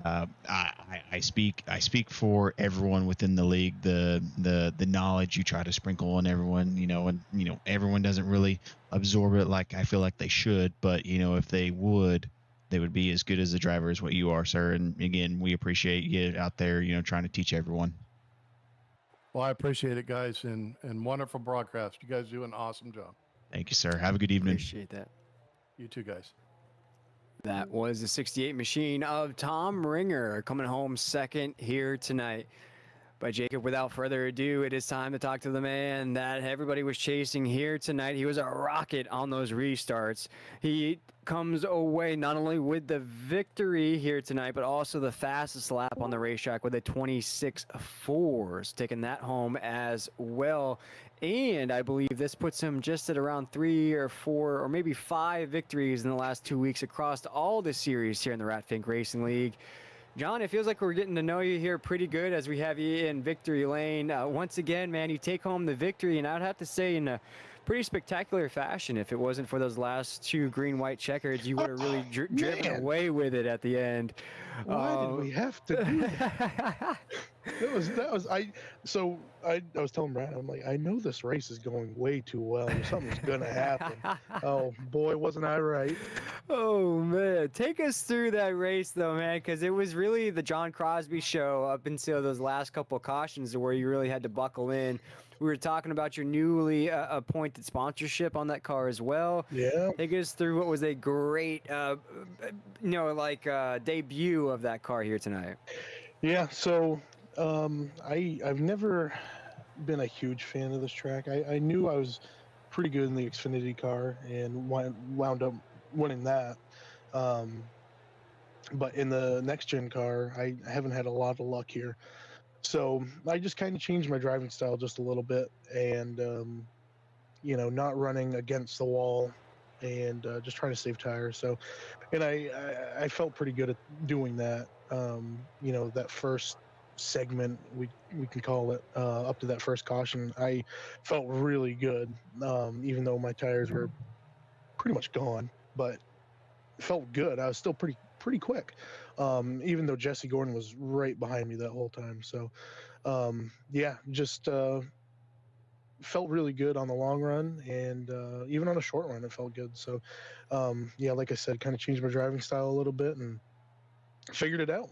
I speak for everyone within the league. The knowledge you try to sprinkle on everyone. And everyone doesn't really absorb it like I feel like they should. But if they would be as good as the driver as what you are, sir. And again, we appreciate you out there, trying to teach everyone. Well, I appreciate it, guys, and wonderful broadcast. You guys do an awesome job. Thank you, sir. Have a good evening. Appreciate that. You too, guys. That was the 68 machine of Tom Ringer coming home second here tonight. But Jacob, without further ado, it is time to talk to the man that everybody was chasing here tonight. He was a rocket on those restarts. He comes away not only with the victory here tonight, but also the fastest lap on the racetrack with a 26.4, taking that home as well. And I believe this puts him just at around 3 or 4 or maybe 5 victories in the last 2 weeks across all the series here in the Ratfink Racing League. John, it feels like we're getting to know you here pretty good as we have you in victory lane. Once again, man, you take home the victory, and I'd have to say in a pretty spectacular fashion. If it wasn't for those last 2 green-white checkers, you would have really driven away with it at the end. Why did we have to do that? I was telling Brad, I'm like, I know this race is going way too well. Something's gonna happen. Oh boy, wasn't I right? Oh man, take us through that race though, man, because it was really the John Crosby show up until those last couple of cautions where you really had to buckle in. We were talking about your newly appointed sponsorship on that car as well. Yeah. Take us through what was a great, debut of that car here tonight. Yeah. So, I've never been a huge fan of this track. I knew I was pretty good in the Xfinity car and wound up winning that. But in the NextGen car, I haven't had a lot of luck here. So I just kind of changed my driving style just a little bit and, not running against the wall and just trying to save tires. So, and I felt pretty good at doing that. That first segment, we can call it, up to that first caution, I felt really good, even though my tires were pretty much gone, but felt good. I was still pretty quick, even though Jesse Gordon was right behind me that whole time. So, just felt really good on the long run, and even on a short run, it felt good. So, like I said, kind of changed my driving style a little bit and figured it out.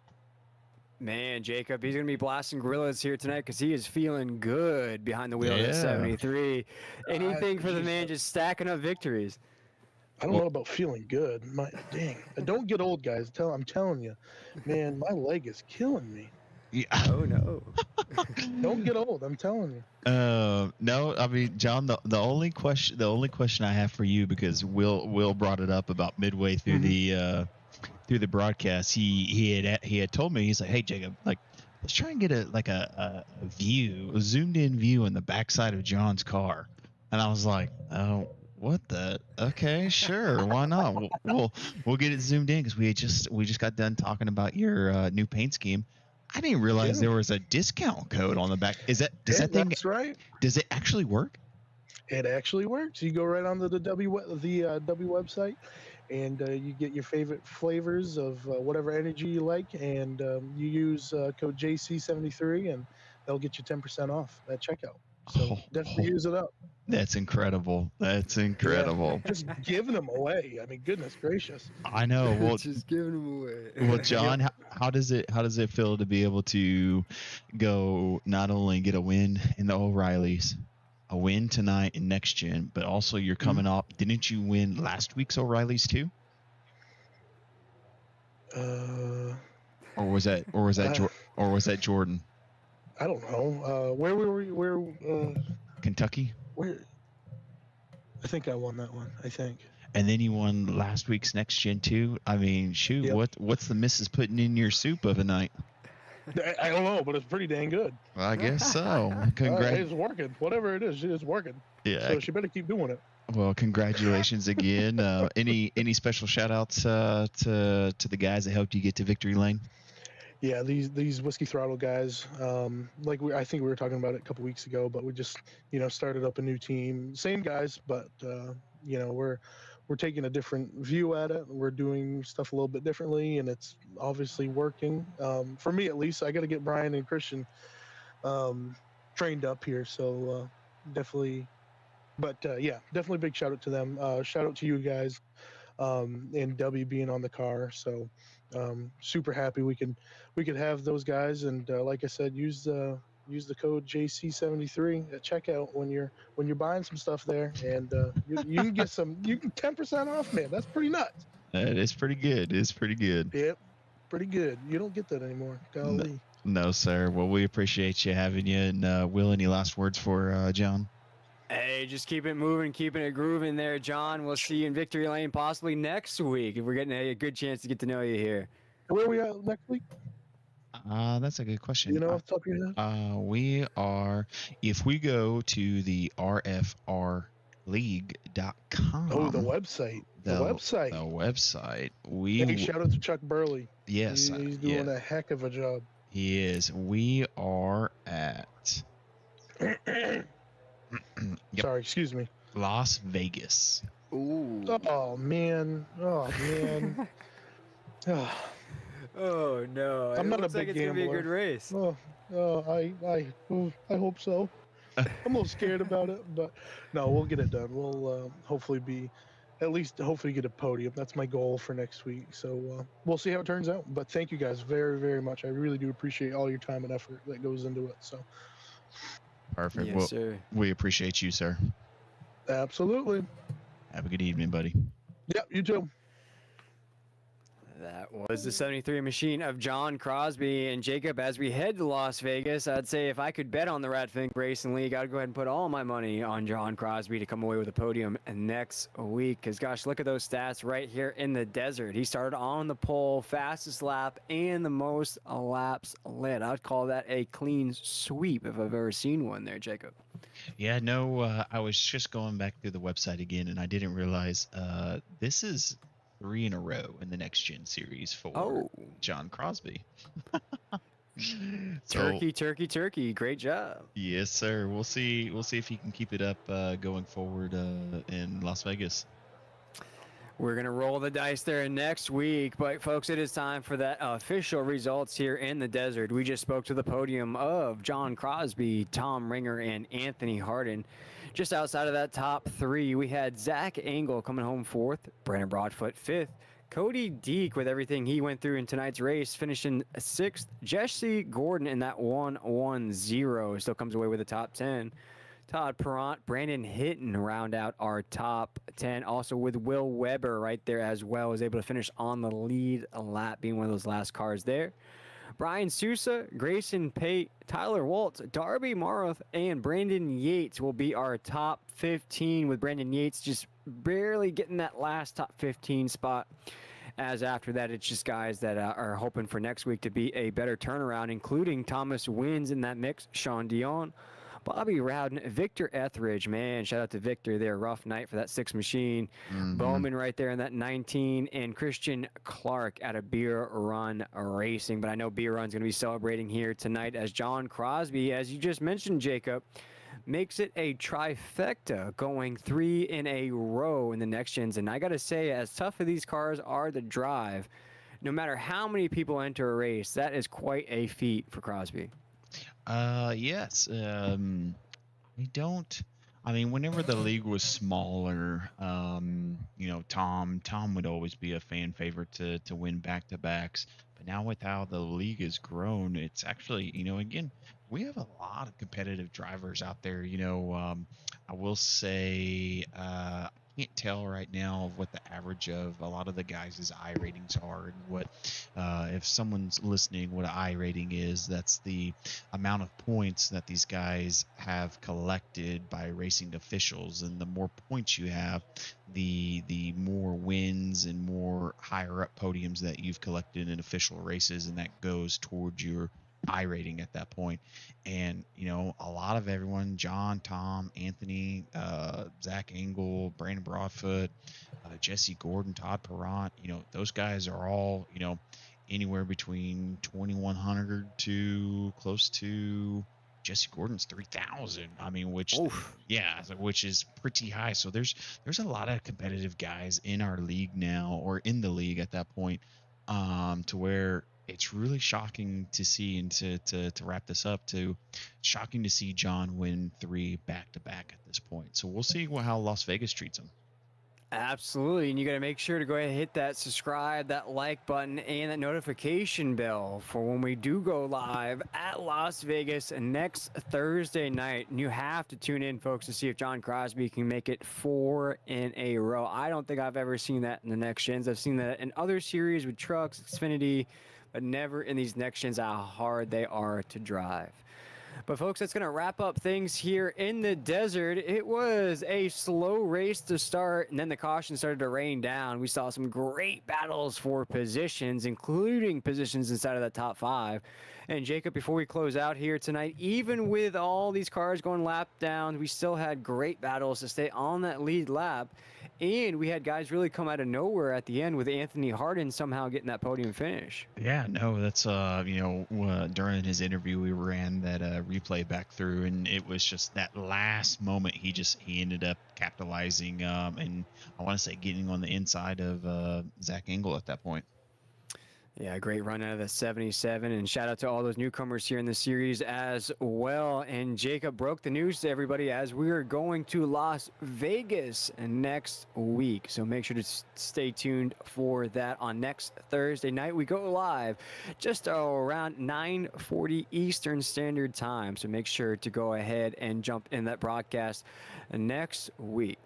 Man, Jacob, he's going to be blasting gorillas here tonight because he is feeling good behind the wheel of 73. Anything for the man just stacking up victories. I don't know about feeling good. Don't get old, guys. I'm telling you, man, my leg is killing me. Yeah. Oh no. Don't get old. I'm telling you. No, I mean, John, the only question I have for you, because Will brought it up about midway through the broadcast. He had told me, he's like, hey Jacob, like, let's try and get a zoomed in view in the backside of John's car. And I was like, oh, what the? Okay, sure, why not? We'll get it zoomed in because we just got done talking about your new paint scheme. I didn't realize there was a discount code on the back. That's right. Does it actually work? It actually works. You go right onto the W website, and you get your favorite flavors of whatever energy you like, and you use code JC73, and they'll get you 10% off at checkout. So definitely use it up. That's incredible. Yeah, just giving them away. I mean, goodness gracious. I know. Well, just giving them away. Well, John, how does it feel to be able to go not only get a win in the O'Reillys, a win tonight in NextGen, but also you're coming off? Didn't you win last week's O'Reillys too? Or was that Jordan? I don't know. Where were we? Kentucky. Where? I think I won that one. I think. And then you won last week's NextGen too. I mean, shoot, yep. What's the missus putting in your soup of a night? I don't know, but it's pretty dang good. I guess so. Congrats. It's working. Whatever it is, it's working. Yeah. So she better keep doing it. Well, congratulations again. Any special shout outs to the guys that helped you get to victory lane? Yeah, these Whiskey Throttle guys, I think we were talking about it a couple weeks ago, but we just, started up a new team. Same guys, but, you know, we're taking a different view at it. We're doing stuff a little bit differently, and it's obviously working. For me, at least, I got to get Brian and Christian trained up here. So definitely, but yeah, definitely big shout out to them. Shout out to you guys, and W being on the car. So super happy we could have those guys, and like I said, use the code JC73 at checkout when you're buying some stuff there, and you can get you can 10% off, man. That's pretty nuts. That is pretty good. It's pretty good. Yep, pretty good. You don't get that anymore. Golly. No, sir. Well, we appreciate you having you. And Will, any last words for John? Hey, just keep it moving, keeping it grooving there, John. We'll see you in Victory Lane possibly next week if we're getting a good chance to get to know you here. Where are we at next week? That's a good question. You know off the top of your head? We are, if we go to the RFRLeague.com. Oh, the website. The website. The website. Hey, shout out to Chuck Burley. Yes. He's doing a heck of a job. He is. We are at. Yep. Sorry, excuse me. Las Vegas. Ooh. Oh man. Oh man. Oh no! I'm not a looks big like it's gambler. gonna be a good race. I hope so. I'm a little scared about it, but no, we'll get it done. We'll hopefully get a podium. That's my goal for next week. So we'll see how it turns out. But thank you guys very, very much. I really do appreciate all your time and effort that goes into it. So perfect. Yes, well, sir. We appreciate you, sir. Absolutely. Have a good evening, buddy. Yep, you too. That was the 73 machine of John Crosby and Jacob. As we head to Las Vegas, I'd say if I could bet on the Ratfink Racing League, I'd go ahead and put all my money on John Crosby to come away with a podium next week. Because, gosh, look at those stats right here in the desert. He started on the pole, fastest lap, and the most laps led. I'd call that a clean sweep if I've ever seen one there, Jacob. Yeah, no, I was just going back through the website again, and I didn't realize this is 3 in a row in the NextGen series for John Crosby. Turkey. Great job. Yes, sir. We'll see if he can keep it up going forward in Las Vegas. We're going to roll the dice there next week. But, folks, it is time for that official results here in the desert. We just spoke to the podium of John Crosby, Tom Ringer, and Anthony Harden. Just outside of that top 3, we had Zach Engel coming home 4th, Brandon Broadfoot 5th, Cody Deek with everything he went through in tonight's race, finishing 6th, Jesse Gordon in that 1-1-0 still comes away with the top 10. Todd Perrant, Brandon Hinton round out our top 10. Also with Will Weber right there as well, was able to finish on the lead lap, being one of those last cars there. Brian Sousa, Grayson Pate, Tyler Waltz, Darby Maroth, and Brandon Yates will be our top 15, with Brandon Yates just barely getting that last top 15 spot. As after that, it's just guys that are hoping for next week to be a better turnaround, including Thomas Wins in that mix, Sean Dion, Bobby Rowden, Victor Etheridge, man, shout out to Victor there. Rough night for that 6 machine. Mm-hmm. Bowman right there in that 19, and Christian Clark out of Beer Run Racing. But I know Beer Run's going to be celebrating here tonight as John Crosby, as you just mentioned, Jacob, makes it a trifecta, going 3 in a row in the next gens. And I got to say, as tough as these cars are to drive, no matter how many people enter a race, that is quite a feat for Crosby. Yes. Whenever the league was smaller, Tom would always be a fan favorite to win back-to-backs. But now with how the league has grown, it's actually, again, we have a lot of competitive drivers out there. I will say, I can't tell right now what the average of a lot of the guys' I ratings are, and what if someone's listening, what an I rating is. That's the amount of points that these guys have collected by racing officials, and the more points you have, the more wins and more higher up podiums that you've collected in official races, and that goes towards your I rating at that point. And a lot of everyone, John, Tom, Anthony, Zach Engel, Brandon Broadfoot, Jesse Gordon, Todd Perrant, those guys are all anywhere between 2100 to close to Jesse Gordon's 3,000. I mean, which which is pretty high. So there's a lot of competitive guys in our league now, or in the league at that point, to where it's really shocking to see, and to wrap this up, shocking to see John win 3 back-to-back at this point. So we'll see how Las Vegas treats him. Absolutely, and you got to make sure to go ahead and hit that subscribe, that like button, and that notification bell for when we do go live at Las Vegas next Thursday night. And you have to tune in, folks, to see if John Crosby can make it 4 in a row. I don't think I've ever seen that in the Next Gens. I've seen that in other series with trucks, Xfinity, but never in these Next Gens, how hard they are to drive. But folks, that's going to wrap up things here in the desert. It was a slow race to start, and then the caution started to rain down. We saw some great battles for positions, including positions inside of the top 5. And Jacob, before we close out here tonight, even with all these cars going lap down, we still had great battles to stay on that lead lap. And we had guys really come out of nowhere at the end, with Anthony Harden somehow getting that podium finish. Yeah, no, that's during his interview, we ran that replay back through, and it was just that last moment he ended up capitalizing, and I want to say getting on the inside of Zach Engel at that point. Yeah, great run out of the 77, and shout out to all those newcomers here in the series as well. And Jacob broke the news to everybody as we are going to Las Vegas next week. So make sure to stay tuned for that. On next Thursday night, we go live just around 9:40 Eastern Standard Time. So make sure to go ahead and jump in that broadcast next week.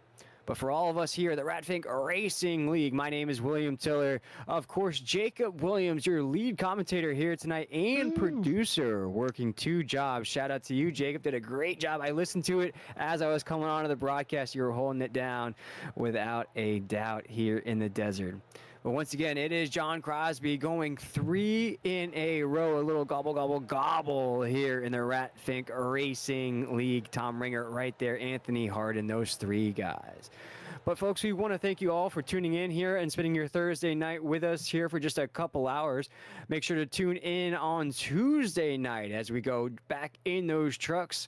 But for all of us here at the Ratfink Racing League, my name is William Tiller. Of course, Jacob Williams, your lead commentator here tonight and producer, working 2 jobs. Shout out to you, Jacob. Did a great job. I listened to it as I was coming on to the broadcast. You were holding it down without a doubt here in the desert. But once again, it is John Crosby going 3 in a row. A little gobble, gobble, gobble here in the Ratfink Racing League. Tom Ringer right there, Anthony Harden, those 3 guys. But folks, we want to thank you all for tuning in here and spending your Thursday night with us here for just a couple hours. Make sure to tune in on Tuesday night as we go back in those trucks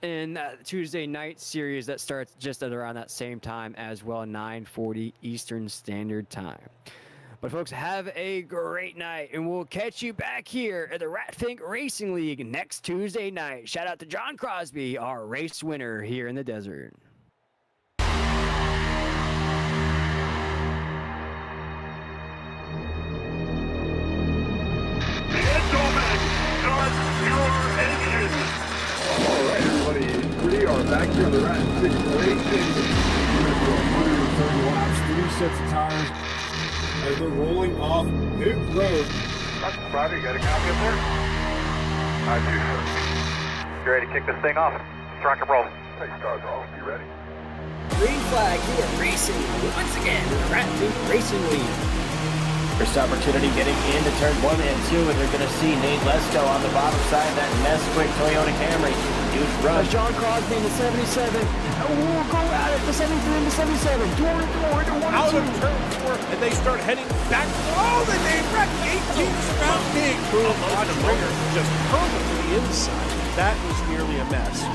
in that Tuesday night series that starts just at around that same time as well, 9:40 Eastern Standard Time. But folks, have a great night, and we'll catch you back here at the Ratfink Racing League next Tuesday night. Shout out to John Crosby, our race winner here in the desert. Alright, everybody, we are back here on the Ratfink Racing. We're going to do 130 laps, 3 sets of tires, as they're rolling off pit road. Roger, you got a copy up there? I do, sir. You ready to kick this thing off? Let's rock and roll. Hey, stars off. You ready? Green flag here racing once again in the Ratfink Racing League. First opportunity getting into turn 1 and 2, and you're going to see Nate Lesto on the bottom side of that Nesquik Toyota Camry. Huge run. John Crosby in the 77. We'll go at it, the 73 and the 77. Door to door to 1 Out and 2. of turn 4, and they start heading back. Oh, the name wreck 18th round big. Boom on the ringer. Just hurled to the inside. That was nearly a mess.